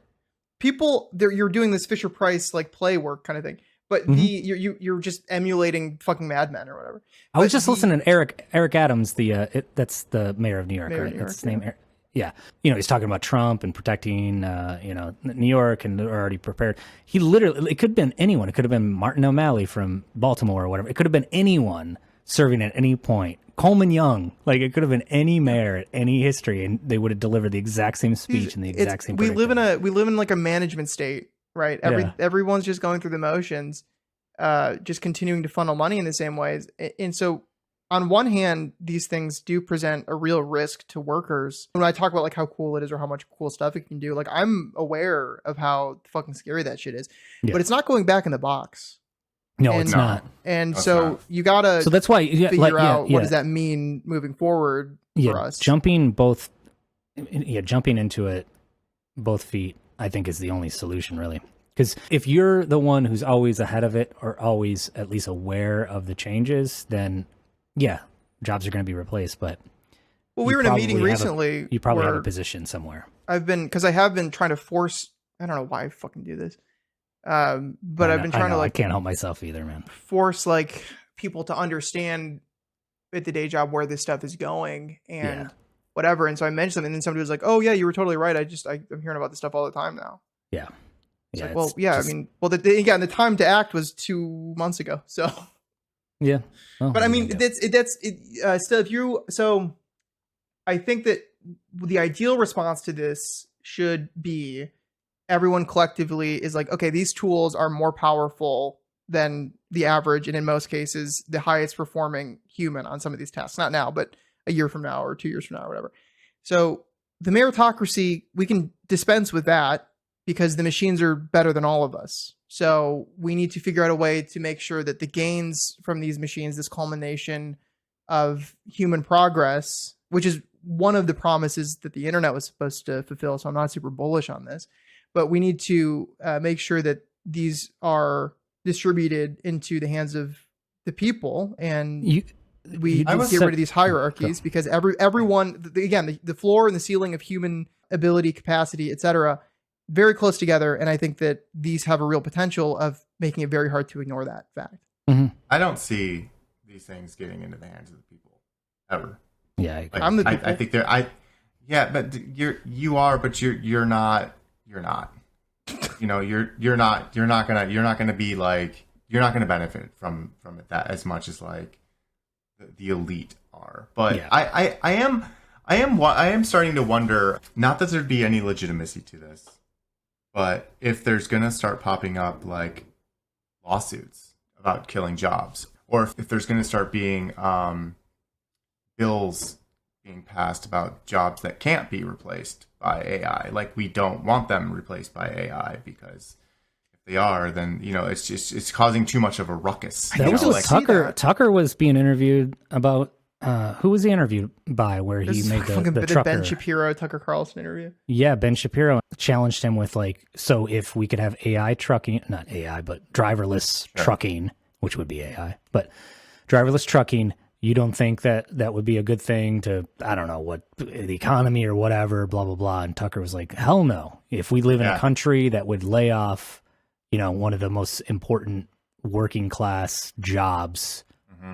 Speaker 5: People, you're doing this Fisher Price like play work kind of thing. But you're just emulating fucking Mad Men or whatever.
Speaker 6: I was just listening to Eric Adams, that's the mayor of New York, right? That's his name. Yeah. He's talking about Trump and protecting, New York, and they're already prepared. He literally, it could have been anyone. It could have been Martin O'Malley from Baltimore or whatever. It could have been anyone serving at any point. Coleman Young, like it could have been any mayor at any history, and they would have delivered the exact same speech and the exact same.
Speaker 5: We live in like a management state. Right. Everyone's just going through the motions, just continuing to funnel money in the same ways. And so on one hand, these things do present a real risk to workers. When I talk about like how cool it is or how much cool stuff it can do, like I'm aware of how fucking scary that shit is, but it's not going back in the box.
Speaker 6: No, it's not.
Speaker 5: And so you gotta,
Speaker 6: so that's why
Speaker 5: figure out what does that mean moving forward for us.
Speaker 6: Jumping into it, both feet, I think is the only solution, really. Because if you're the one who's always ahead of it or always at least aware of the changes, then jobs are going to be replaced. But
Speaker 5: we were in a meeting recently.
Speaker 6: You probably have a position somewhere.
Speaker 5: I have been trying to force. I don't know why I fucking do this, but I've been trying to like.
Speaker 6: I can't help myself either, man.
Speaker 5: Force like people to understand at the day job where this stuff is going and. Whatever. And so I mentioned something, and then somebody was like, "Oh yeah, you were totally right. I'm hearing about this stuff all the time now."
Speaker 6: Yeah.
Speaker 5: It's like, the time to act was 2 months ago. So.
Speaker 6: Yeah.
Speaker 5: Well, but I mean, so I think that the ideal response to this should be everyone collectively is like, okay, these tools are more powerful than the average, and in most cases, the highest performing human on some of these tasks. Not now, but a year from now or 2 years from now or whatever. So the meritocracy, we can dispense with that because the machines are better than all of us. So we need to figure out a way to make sure that the gains from these machines, this culmination of human progress, which is one of the promises that the internet was supposed to fulfill. So I'm not super bullish on this, but we need to make sure that these are distributed into the hands of the people, and we get rid of these hierarchies, because everyone, again, the floor and the ceiling of human ability, capacity, etc., very close together. And I think that these have a real potential of making it very hard to ignore that fact.
Speaker 7: I don't see these things getting into the hands of the people ever.
Speaker 6: Yeah,
Speaker 7: like,
Speaker 5: I'm the people.
Speaker 7: I think they're. But you are, but you're not. You're not. You know, you're not gonna be like, you're not gonna benefit from it that as much as like the elite are. But yeah. I am starting to wonder, not that there'd be any legitimacy to this, but if there's gonna start popping up like lawsuits about killing jobs, or if there's gonna start being bills being passed about jobs that can't be replaced by AI. Like, we don't want them replaced by AI, because if they are, then, you know, it's causing too much of a ruckus.
Speaker 6: That was what Tucker was being interviewed about. Who was he interviewed by, where he made the trucker?
Speaker 5: Ben Shapiro, Tucker Carlson interview.
Speaker 6: Yeah, Ben Shapiro challenged him with like, so if we could have AI trucking, not AI, but driverless trucking, which would be AI, but driverless trucking, you don't think that that would be a good thing to, I don't know, what, the economy or whatever, blah, blah, blah. And Tucker was like, hell no. If we live in a country that would lay off, you know, one of the most important working class jobs,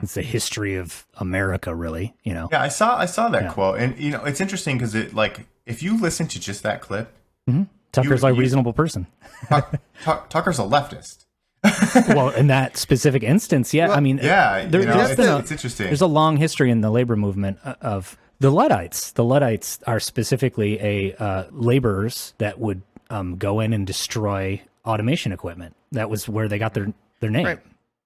Speaker 6: it's the history of America, really, you know?
Speaker 7: Yeah, I saw that quote. And, you know, it's interesting because it, like, if you listen to just that clip,
Speaker 6: Tucker's a reasonable person.
Speaker 7: Tucker's a leftist.
Speaker 6: Well, in that specific instance, yeah. Well, I mean,
Speaker 7: it's interesting.
Speaker 6: There's a long history in the labor movement of the Luddites. The Luddites are specifically laborers that would go in and destroy automation equipment. That was where they got their name. Right.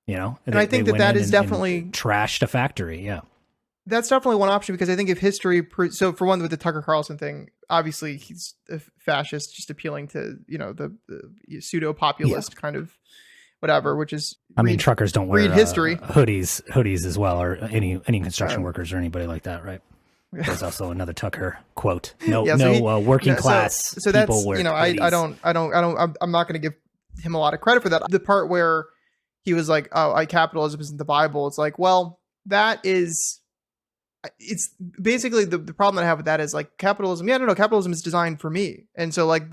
Speaker 6: You know,
Speaker 5: and I think that is definitely
Speaker 6: trashed a factory. Yeah,
Speaker 5: that's definitely one option, because I think if history, so for one, with the Tucker Carlson thing, obviously he's a fascist, just appealing to, you know, the pseudo populist kind of whatever, which is,
Speaker 6: I mean, truckers don't wear
Speaker 5: history
Speaker 6: hoodies as well, or any construction workers or anybody like that, right? There's also another Tucker quote: working class
Speaker 5: so
Speaker 6: people
Speaker 5: that's,
Speaker 6: wear
Speaker 5: you know,
Speaker 6: hoodies.
Speaker 5: I'm not going to give him a lot of credit for that. The part where he was like, "Oh, capitalism isn't the Bible." It's like, well, it's basically the problem that I have with that is like capitalism. Yeah, no, capitalism is designed for me, and so like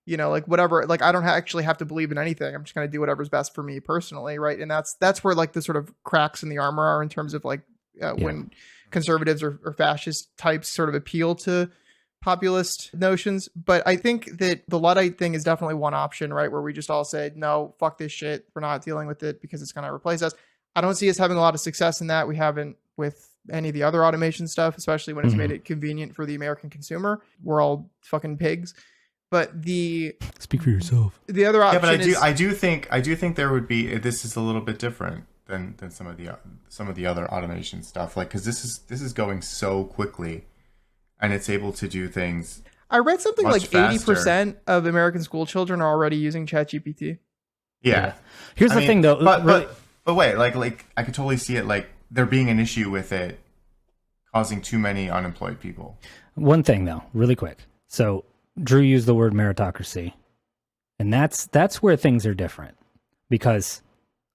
Speaker 5: you know, like whatever, like I don't actually have to believe in anything. I'm just going to do whatever's best for me personally, right? And that's where like the sort of cracks in the armor are, in terms of like when conservatives or fascist types sort of appeal to populist notions. But I think that the Luddite thing is definitely one option, right? Where we just all say, no, fuck this shit. We're not dealing with it because it's going to replace us. I don't see us having a lot of success in that. We haven't with any of the other automation stuff, especially when it's made it convenient for the American consumer. We're all fucking pigs. But
Speaker 6: speak for yourself.
Speaker 5: The other option,
Speaker 7: I do think there would be. This is a little bit different than some of the other automation stuff. Like, because this is going so quickly, and it's able to do things.
Speaker 5: I read something like
Speaker 7: faster.
Speaker 5: 80% of American school children are already using ChatGPT.
Speaker 7: Yeah.
Speaker 6: Here's the thing, though.
Speaker 7: But wait, like I could totally see it, like there being an issue with it causing too many unemployed people.
Speaker 6: One thing, though, really quick. So Drew used the word meritocracy, and that's where things are different, because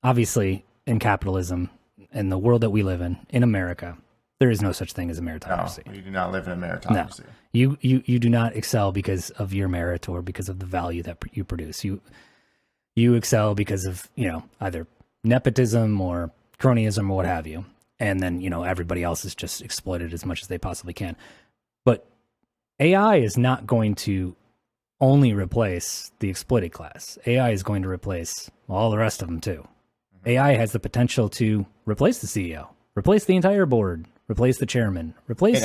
Speaker 6: obviously in capitalism, in the world that we live in America, there is no such thing as a meritocracy.
Speaker 7: No, you do not live in a meritocracy.
Speaker 6: No. You do not excel because of your merit or because of the value that you produce. You excel because of, you know, either nepotism or cronyism or what have you. And then, you know, everybody else is just exploited as much as they possibly can. But AI is not going to only replace the exploited class. AI is going to replace all the rest of them too. AI has the potential to replace the CEO, replace the entire board, replace the chairman, replace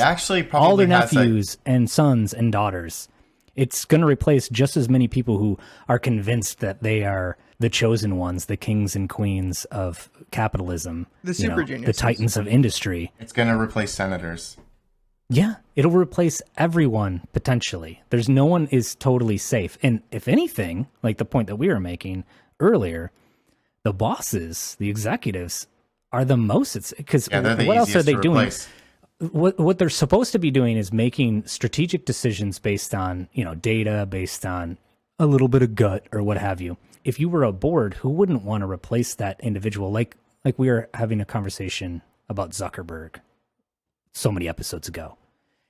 Speaker 6: all their nephews and sons and daughters. It's going to replace just as many people who are convinced that they are the chosen ones, the kings and queens of capitalism,
Speaker 5: the super geniuses,
Speaker 6: the titans of industry.
Speaker 7: It's going to replace senators.
Speaker 6: Yeah, it'll replace everyone potentially. No one is totally safe. And if anything, like the point that we were making earlier, the bosses, the executives, are the most. It's because what else are they doing?
Speaker 7: Replace.
Speaker 6: What they're supposed to be doing is making strategic decisions based on, data, based on a little bit of gut or what have you. If you were a board, who wouldn't want to replace that individual? Like we were having a conversation about Zuckerberg so many episodes ago,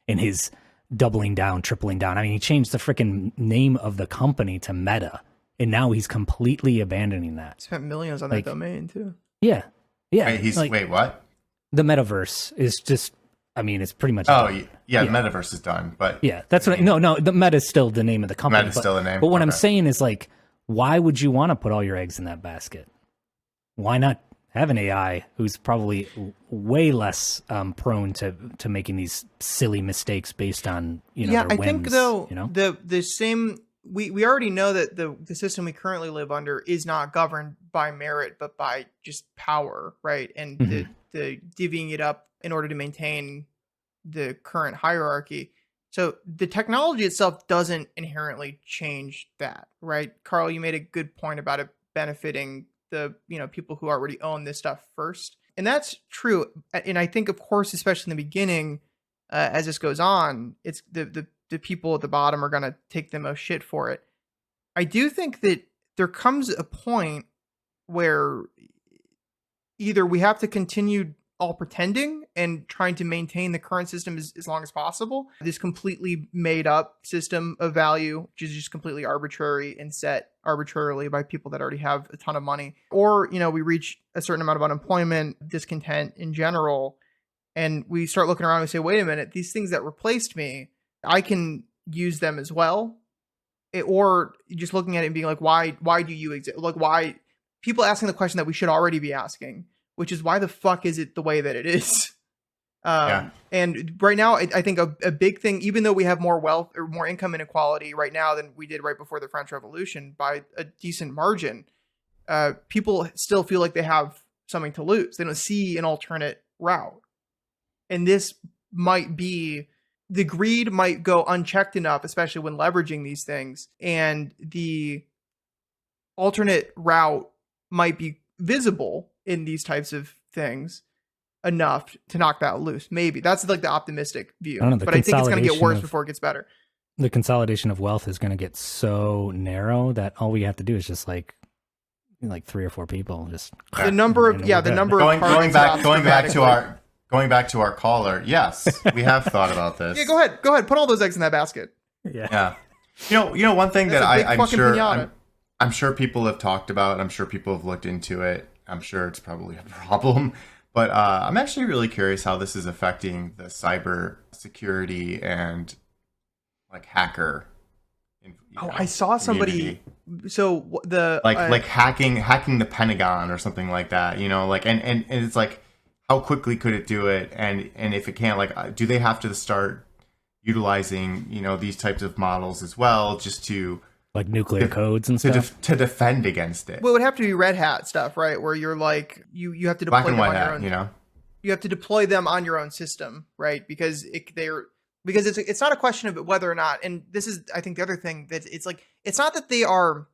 Speaker 6: and his doubling down, tripling down. I mean, he changed the freaking name of the company to Meta, and now he's completely abandoning that.
Speaker 5: Spent millions on that domain too.
Speaker 6: Yeah.
Speaker 7: Wait, what?
Speaker 6: The metaverse is just, it's pretty much.
Speaker 7: The metaverse is done, but
Speaker 6: yeah, that's what. No, the Meta is still the name of the company.
Speaker 7: Meta's still the name.
Speaker 6: But what I'm saying is, like, why would you want to put all your eggs in that basket? Why not have an AI who's probably way less prone to making these silly mistakes based on their whims,
Speaker 5: I think though the same. We already know that the system we currently live under is not governed by merit, but by just power, right? And the divvying it up in order to maintain the current hierarchy. So the technology itself doesn't inherently change that, right? Carl, you made a good point about it benefiting the people who already own this stuff first, and that's true. And I think, of course, especially in the beginning, as this goes on, it's the people at the bottom are going to take the most shit for it. I do think that there comes a point where either we have to continue all pretending and trying to maintain the current system as long as possible, this completely made up system of value, which is just completely arbitrary and set arbitrarily by people that already have a ton of money, or we reach a certain amount of unemployment, discontent in general, and we start looking around and say, wait a minute, these things that replaced me, I can use them as well. Or just looking at it and being like, why do you exist? Like, why people asking the question that we should already be asking, which is, why the fuck is it the way that it is? And right now, I think a big thing, even though we have more wealth or more income inequality right now than we did right before the French Revolution by a decent margin, people still feel like they have something to lose. They don't see an alternate route. And this might be, the greed might go unchecked enough, especially when leveraging these things, and the alternate route might be visible in these types of things enough to knock that loose. Maybe that's like the optimistic view, but I think it's going to get worse before it gets better.
Speaker 6: The consolidation of wealth is going to get so narrow that all we have to do is just like 3 or 4 people. Just
Speaker 5: the number of
Speaker 7: going back to our caller. Yes, we have thought about this.
Speaker 5: Yeah, go ahead. Put all those eggs in that basket.
Speaker 7: Yeah. One thing that I'm sure people have talked about. I'm sure people have looked into it. I'm sure it's probably a problem, but I'm actually really curious how this is affecting the cyber security and like hacker.
Speaker 5: I saw somebody. So the
Speaker 7: hacking the Pentagon or something like that. And it's like, how quickly could it do it? And if it can't, do they have to start utilizing these types of models as well, just to
Speaker 6: like nuclear codes and stuff
Speaker 7: to defend against it?
Speaker 5: Well, it would have to be Red Hat stuff, right? Where you're like you have to deploy them on your own. You have to deploy them on your own system, right? Because it's not a question of whether or not. And this is, I think, the other thing that it's not that they are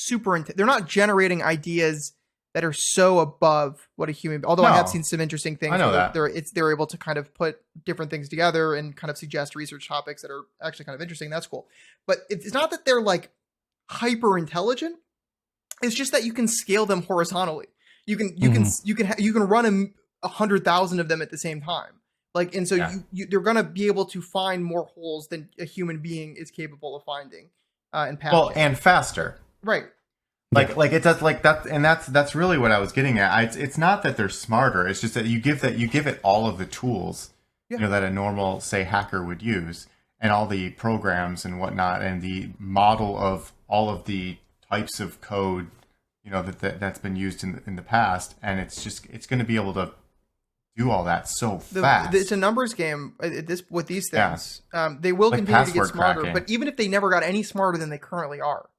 Speaker 5: they're not generating ideas that are so above what a human. Although I have seen some interesting things.
Speaker 7: I know that
Speaker 5: they're able to kind of put different things together and kind of suggest research topics that are actually kind of interesting. That's cool. But it's not that they're like hyper intelligent. It's just that you can scale them horizontally. You can run 100,000 of them at the same time. They're gonna be able to find more holes than a human being is capable of finding and patching.
Speaker 7: Well, and faster.
Speaker 5: Right.
Speaker 7: It does that, and that's really what I was getting at. It's not that they're smarter. It's just that you give it all of the tools, that a normal, say, hacker would use, and all the programs and whatnot, and the model of all of the types of code, that's been used in the past, and it's going to be able to do all that so fast.
Speaker 5: It's a numbers game. With these things, they will continue to get smarter. Cracking. But even if they never got any smarter than they currently are,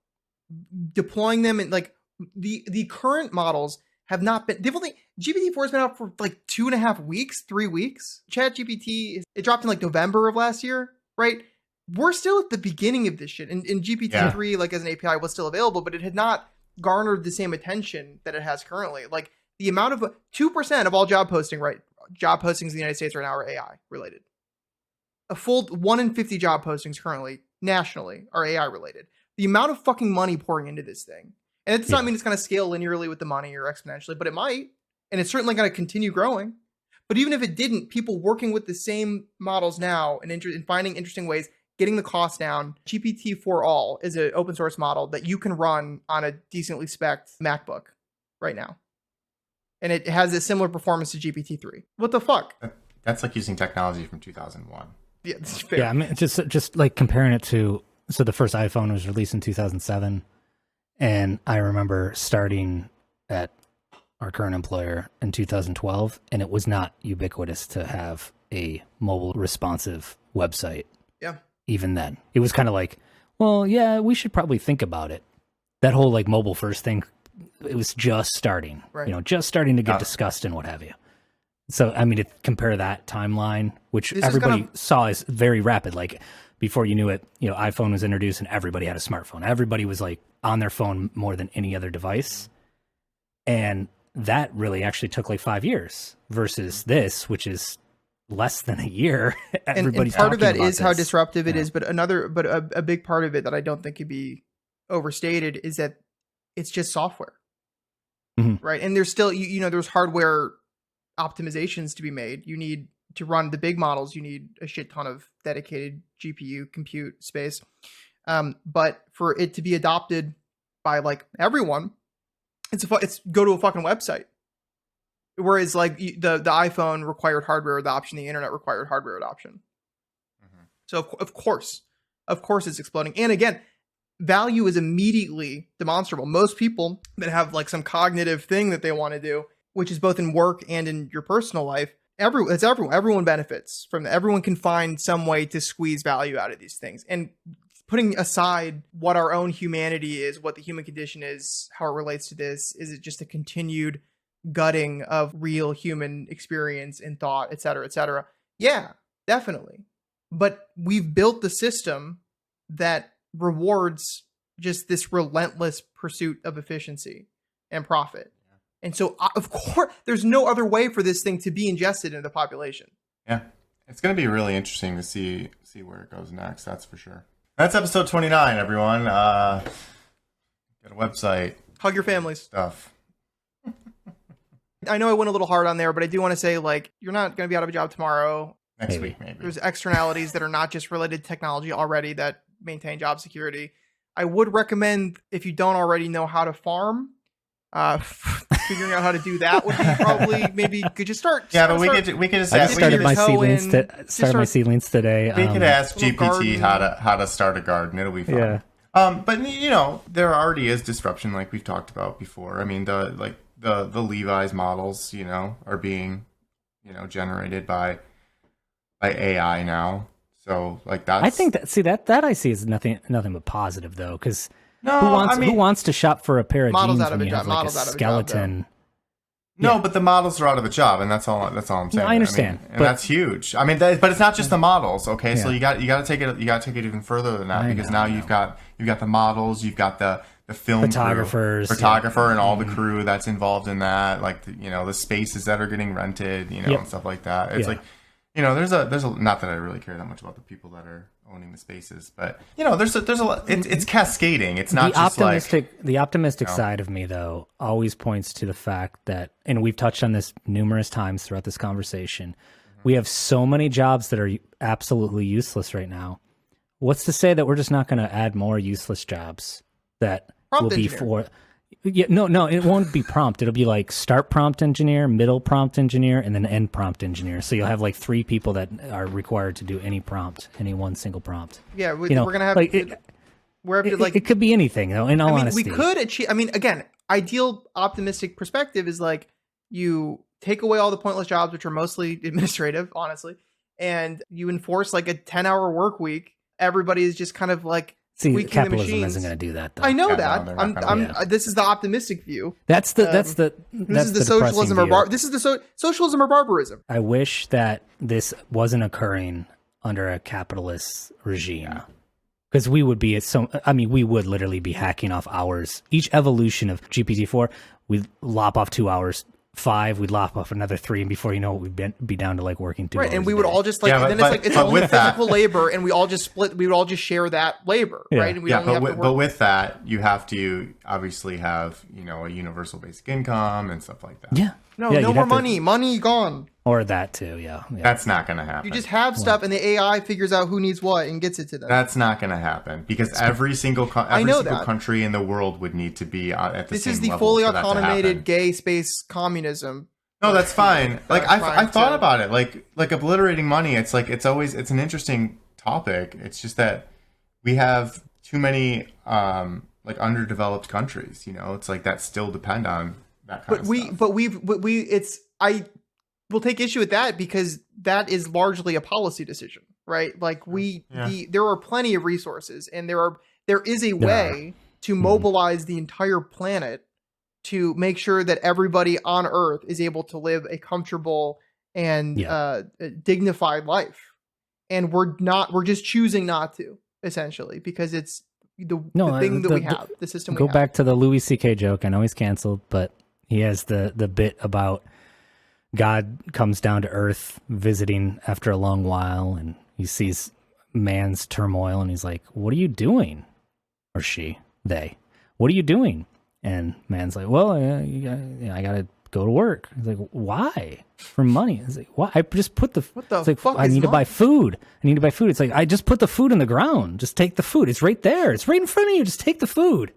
Speaker 5: deploying them in the current models have not been. GPT-4 has been out for 2.5 weeks, 3 weeks. ChatGPT it dropped in November of last year, right? We're still at the beginning of this shit, and GPT-3 as an API was still available, but it had not garnered the same attention that it has currently. Like the amount of 2% of all job postings in the United States right now are AI related. A full 1 in 50 job postings currently nationally are AI related. The amount of fucking money pouring into this thing, and it does not mean it's going to scale linearly with the money or exponentially, but it might, and it's certainly going to continue growing. But even if it didn't, people working with the same models now and finding interesting ways, getting the cost down. GPT-4all is an open source model that you can run on a decently spec'd MacBook right now. And it has a similar performance to GPT-3. What the fuck?
Speaker 7: That's like using technology from 2001.
Speaker 5: Yeah, this is fair.
Speaker 6: Yeah, I mean, just like comparing it to, so the first iPhone was released in 2007, and I remember starting at our current employer in 2012, and it was not ubiquitous to have a mobile responsive website.
Speaker 5: Yeah.
Speaker 6: Even then, it was kind of like, well, yeah, we should probably think about it. That whole like mobile first thing, it was just starting,
Speaker 5: right.
Speaker 6: Just starting to get discussed and what have you. So, I mean, to compare that timeline, which
Speaker 5: This
Speaker 6: everybody saw as very rapid, like before you knew it, iPhone was introduced and everybody had a smartphone. Everybody was like on their phone more than any other device. And that really actually took like 5 years versus this, which is less than a year.
Speaker 5: And part of that is how disruptive it is, but a big part of it that I don't think could be overstated is that it's just software, right? And there's still, there's hardware optimizations to be made. You need to run the big models. You need a shit ton of dedicated GPU compute space. But for it to be adopted by like everyone, it's go to a fucking website. Whereas like the iPhone required hardware adoption, the internet required hardware adoption. So of course it's exploding. And again, value is immediately demonstrable. Most people that have like some cognitive thing that they want to do, which is both in work and in your personal life, everyone benefits from that. Everyone can find some way to squeeze value out of these things. And putting aside what our own humanity is, what the human condition is, how it relates to this, is it just a continued gutting of real human experience and thought, et cetera, et cetera? Yeah, definitely. But we've built the system that rewards just this relentless pursuit of efficiency and profit. And so, of course, there's no other way for this thing to be ingested into the population.
Speaker 7: Yeah, it's going to be really interesting to see where it goes next. That's for sure. That's episode 29, everyone. Got a website.
Speaker 5: Hug your families.
Speaker 7: Stuff.
Speaker 5: I know I went a little hard on there, but I do want to say, like, you're not going to be out of a job tomorrow.
Speaker 7: Next week, maybe.
Speaker 5: There's externalities that are not just related to technology already that maintain job security. I would recommend, if you don't already know how to farm, figuring out how to do that would be probably maybe could you start.
Speaker 7: Yeah, but we could just.
Speaker 6: I just started my seedlings. Started my seedlings today.
Speaker 7: We could ask GPT how to start a garden. It'll be fun.
Speaker 6: Yeah.
Speaker 7: But there already is disruption, like we've talked about before. I mean, the Levi's models, are being, generated by AI now. So like that's.
Speaker 6: I think that I see as nothing but positive though, because.
Speaker 7: No,
Speaker 6: who wants to shop for a pair of jeans when you have like a skeleton?
Speaker 7: No, but the models are out of a job, and that's all I'm saying.
Speaker 6: No, I understand,
Speaker 7: and that's huge. I mean, but it's not just the models. Okay, so you got to take it even further than that, because now you've got the models, you've got the film
Speaker 6: photographer,
Speaker 7: and all the crew that's involved in that, like the spaces that are getting rented, and stuff like that. It's like there's a not that I really care that much about the people that are owning the spaces, but there's a lot. It's cascading. It's not
Speaker 6: the optimistic side of me though always points to the fact that, and we've touched on this numerous times throughout this conversation, we have so many jobs that are absolutely useless right now. What's to say that we're just not going to add more useless jobs that will be for? Yeah, no, it won't be prompt. It'll be like start prompt engineer, middle prompt engineer, and then end prompt engineer. So you'll have like 3 people that are required to do any one single prompt.
Speaker 5: Yeah, we're gonna have
Speaker 6: like it could be anything though. In all honesty,
Speaker 5: we could achieve. I mean, again, ideal optimistic perspective is like you take away all the pointless jobs, which are mostly administrative, honestly, and you enforce like a 10-hour work week. Everybody is just kind of like.
Speaker 6: See, capitalism isn't going to do that, though.
Speaker 5: I know that. This is the optimistic view.
Speaker 6: This is the socialism or
Speaker 5: socialism or barbarism.
Speaker 6: I wish that this wasn't occurring under a capitalist regime, Because we would be we would literally be hacking off hours. Each evolution of GPT-4, we'd lop off 2 hours. 5, we'd lop off another 3, and before you know it, we'd be down to like working 2 hours.
Speaker 5: Right, and we would all just like, and then it's like it's only physical labor, and we all just split. We would all just share that labor, right? And we only have to work.
Speaker 7: But with that, you have to obviously have a universal basic income and stuff like that.
Speaker 6: Yeah.
Speaker 5: No more money. Money gone.
Speaker 6: Or that too. Yeah.
Speaker 7: That's not going to happen.
Speaker 5: You just have stuff, and the AI figures out who needs what and gets it to them.
Speaker 7: That's not going to happen because every single country in the world would need to be at the same level. This is the
Speaker 5: fully automated gay space communism.
Speaker 7: No, that's fine. Like I thought about it. Like obliterating money. It's like it's an interesting topic. It's just that we have too many like underdeveloped countries. It's like that still depend on that kind of stuff. I will take issue with that because that is largely a policy decision, right? Like there are plenty of resources, and there is a way to mobilize the entire planet to make sure that everybody on Earth is able to live a comfortable and dignified life. And we're just choosing not to, essentially, because it's the thing that we have, the system we have.
Speaker 6: Go back to the Louis C.K. joke. I know he's canceled, but he has the bit about God comes down to Earth visiting after a long while, and he sees man's turmoil, and he's like, "What are you doing?" Or they, "What are you doing?" And man's like, "Well, I gotta go to work." He's like, "Why?" "For money." He's like, "Why? I just put the
Speaker 5: what the
Speaker 6: it's like,
Speaker 5: fuck
Speaker 6: I need to buy food. I need to buy food." It's like, "I just put the food in the ground. Just take the food. It's right there. It's right in front of you. Just take the food."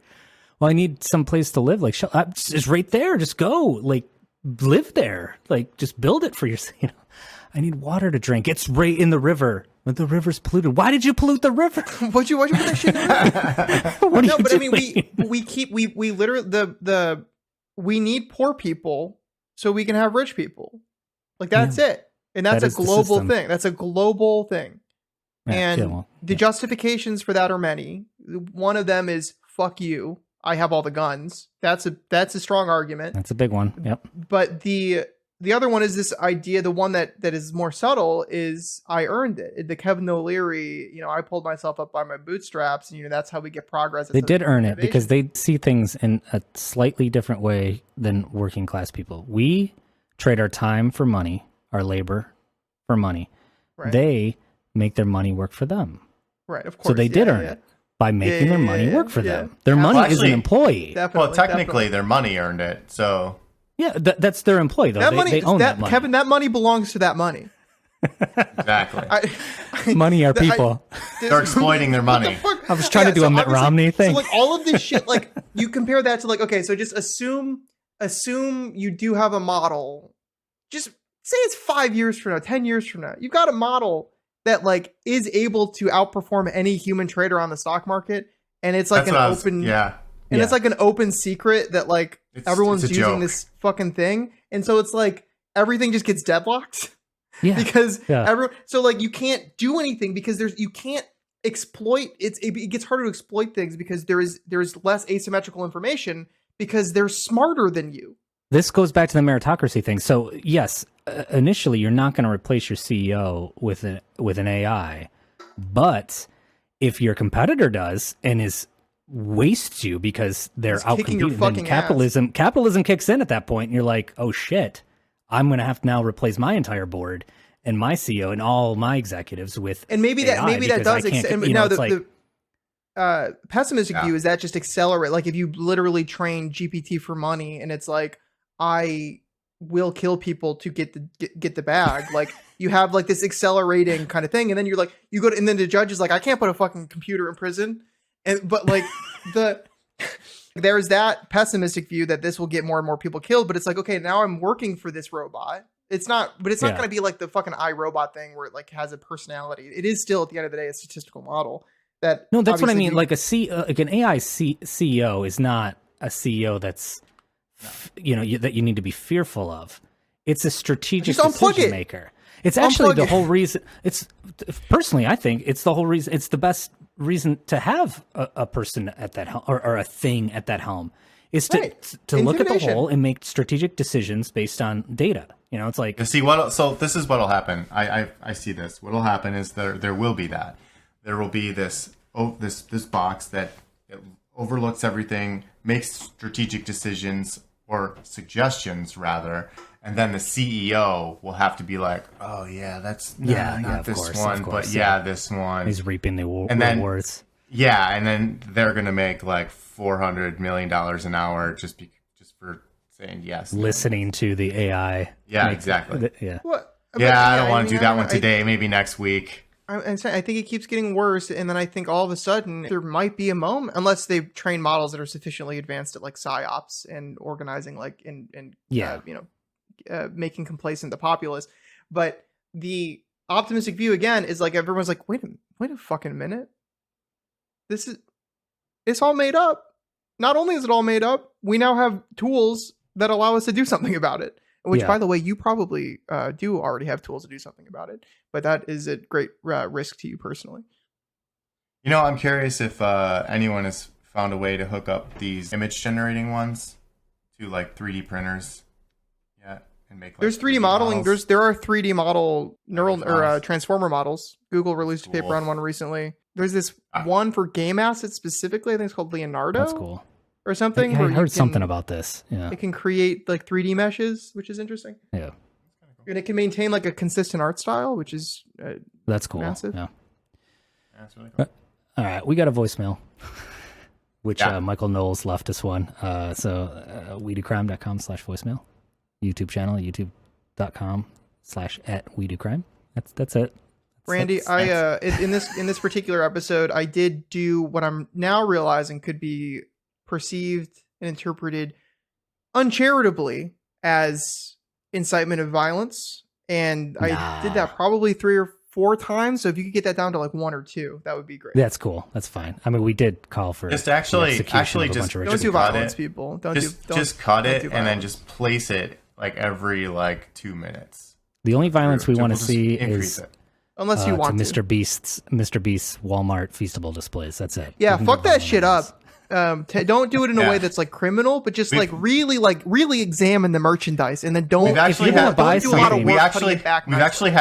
Speaker 6: "Well, I need some place to live. Like, it's right there. Just go. Like, live there. Like, just build it for yourself. I need water to drink. It's right in the river. But the river's polluted. Why did you pollute the river?
Speaker 5: Why'd you put that shit in the river? No, but doing? I mean, we literally we need poor people so we can have rich people. Like that's it, and that's a global thing. That's a global thing, and the justifications for that are many. One of them is "fuck you. I have all the guns." That's a strong argument.
Speaker 6: That's a big one. Yep.
Speaker 5: But the other one is this idea, the one that is more subtle, is I earned it. The Kevin O'Leary, I pulled myself up by my bootstraps, and that's how we get progress.
Speaker 6: They did earn it because they see things in a slightly different way than working class people. We trade our time for money, our labor for money. Right. They make their money work for them.
Speaker 5: Right, of course.
Speaker 6: So they did earn it by making their money work for them. Their money is an employee.
Speaker 7: Well, technically their money earned it, so...
Speaker 6: Yeah, that's their employee, though. They own that money.
Speaker 5: Kevin, that money belongs to that money.
Speaker 7: Exactly.
Speaker 6: Money are people.
Speaker 7: They're exploiting their money.
Speaker 6: I was trying to do a Mitt Romney thing.
Speaker 5: So, like, all of this shit, like, you compare that to, like, okay, so just assume you do have a model. Just say it's 5 years from now, 10 years from now. You've got a model that, like, is able to outperform any human trader on the stock market, and it's like it's like an open secret that like everyone's using joke. This fucking thing, and so it's like everything just gets deadlocked. Yeah, because everyone. So like you can't do anything because you can't exploit. It gets harder to exploit things because there's less asymmetrical information because they're smarter than you.
Speaker 6: This goes back to the meritocracy thing. So yes, initially you're not going to replace your CEO with an AI, but if your competitor does and wastes you because they're out competing, then capitalism kicks in at that point, and you're like, oh shit, I'm going to have to now replace my entire board and my CEO and all my executives with AI
Speaker 5: that does the pessimistic view is that just accelerate. Like if you literally train GPT for money and it's like, I will kill people to get the bag. Like you have like this accelerating kind of thing, and then you're like, and then the judge is like, I can't put a fucking computer in prison. But like there's that pessimistic view that this will get more and more people killed, but it's like, okay, now I'm working for this robot. It's not going to be like the fucking iRobot thing where it like has a personality. It is still at the end of the day a statistical model. That's
Speaker 6: what I mean. Like like an AI CEO is not a CEO that's that you need to be fearful of. It's a strategic decision maker. It's actually the whole reason. Personally, I think it's the whole reason. It's the best reason to have a person at that helm or a thing at that helm is to look at the whole and make strategic decisions based on data. It's like
Speaker 7: so this is what'll happen. I see this. What'll happen is there will be this this box that it overlooks everything, makes strategic decisions or suggestions rather, and then the CEO will have to be like, "Oh yeah, that's not this one, but yeah, this one."
Speaker 6: He's reaping the rewards.
Speaker 7: Yeah, and then they're gonna make like $400 million an hour just for saying yes.
Speaker 6: Listening to the AI.
Speaker 7: Yeah, exactly.
Speaker 6: Yeah.
Speaker 7: I don't want to do that one today. Maybe next week.
Speaker 5: I think it keeps getting worse, and then I think all of a sudden there might be a moment, unless they train models that are sufficiently advanced at like psyops and organizing, like making complacent the populace. But the optimistic view again is like everyone's like, wait a fucking minute. It's all made up. Not only is it all made up, we now have tools that allow us to do something about it. Which, by the way, you probably do already have tools to do something about it. But that is at great risk to you personally.
Speaker 7: You know, I'm curious if anyone has found a way to hook up these image generating ones to like 3D printers yet and make. Like,
Speaker 5: there's 3D modeling. There are 3D model neural or transformer models. Google released a paper on one recently. There's this one for game assets specifically. I think it's called Leonardo.
Speaker 6: That's cool.
Speaker 5: Or something.
Speaker 6: I heard something about this. Yeah.
Speaker 5: It can create like 3D meshes, which is interesting.
Speaker 6: Yeah.
Speaker 5: And it can maintain like a consistent art style, which is
Speaker 6: that's cool.
Speaker 5: Massive.
Speaker 6: Yeah.
Speaker 7: That's really cool.
Speaker 6: All right, we got a voicemail, which Michael Knowles left us one. So wedocrime.com/voicemail, YouTube channel, youtube.com/@wedocrime. That's it.
Speaker 5: Randy, in this particular episode, I did do what I'm now realizing could be perceived and interpreted uncharitably as incitement of violence, and I did that probably 3 or 4 times. So if you could get that down to like 1 or 2, that would be great.
Speaker 6: That's cool. That's fine. I mean, we did call for
Speaker 7: just actually just
Speaker 5: don't do violence, people.
Speaker 7: Just cut it and then just place it like every like 2 minutes.
Speaker 6: The only violence we want to see is
Speaker 5: unless you want to
Speaker 6: Mr. Beast's Walmart Feastable displays. That's it.
Speaker 5: Yeah, fuck that shit up. Don't do it in a way that's like criminal, but just really examine the merchandise and then don't.
Speaker 7: We've actually had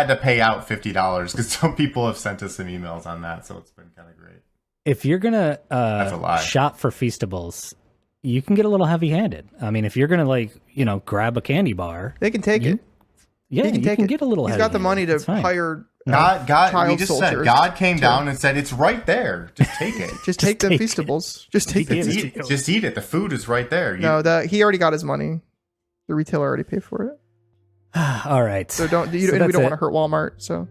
Speaker 7: to pay out $50 because some people have sent us some emails on that, so it's been kind of great.
Speaker 6: If you're gonna shop for Feastables, you can get a little heavy-handed. I mean, if you're gonna grab a candy bar,
Speaker 5: they can take it.
Speaker 6: Yeah, you can get a little.
Speaker 5: He's got the money to hire.
Speaker 7: God, we just said God came down and said it's right there. Just take it.
Speaker 5: just take the Feastables. Just take it.
Speaker 7: Just eat it. The food is right there.
Speaker 5: He already got his money. The retailer already paid for it.
Speaker 6: All right.
Speaker 5: So we don't want to hurt Walmart. So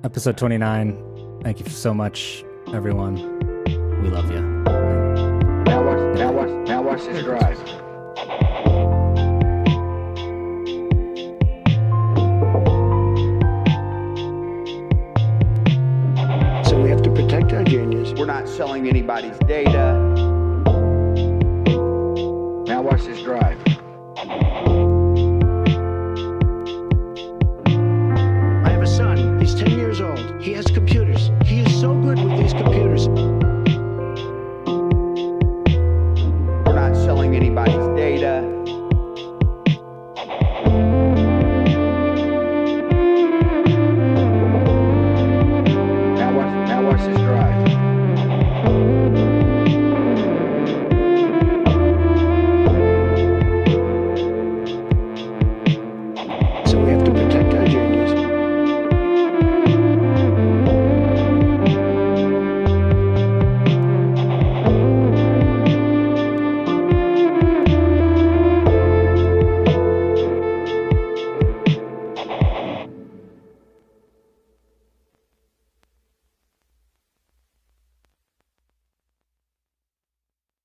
Speaker 6: episode 29. Thank you so much, everyone. We love you.
Speaker 1: Now watch this drive.
Speaker 9: We have to protect our genius. We're not selling anybody's data.
Speaker 1: Now watch this drive.
Speaker 9: I have a son. He's 10 years old. He has computers. He is so good with these computers. We're not selling anybody's data.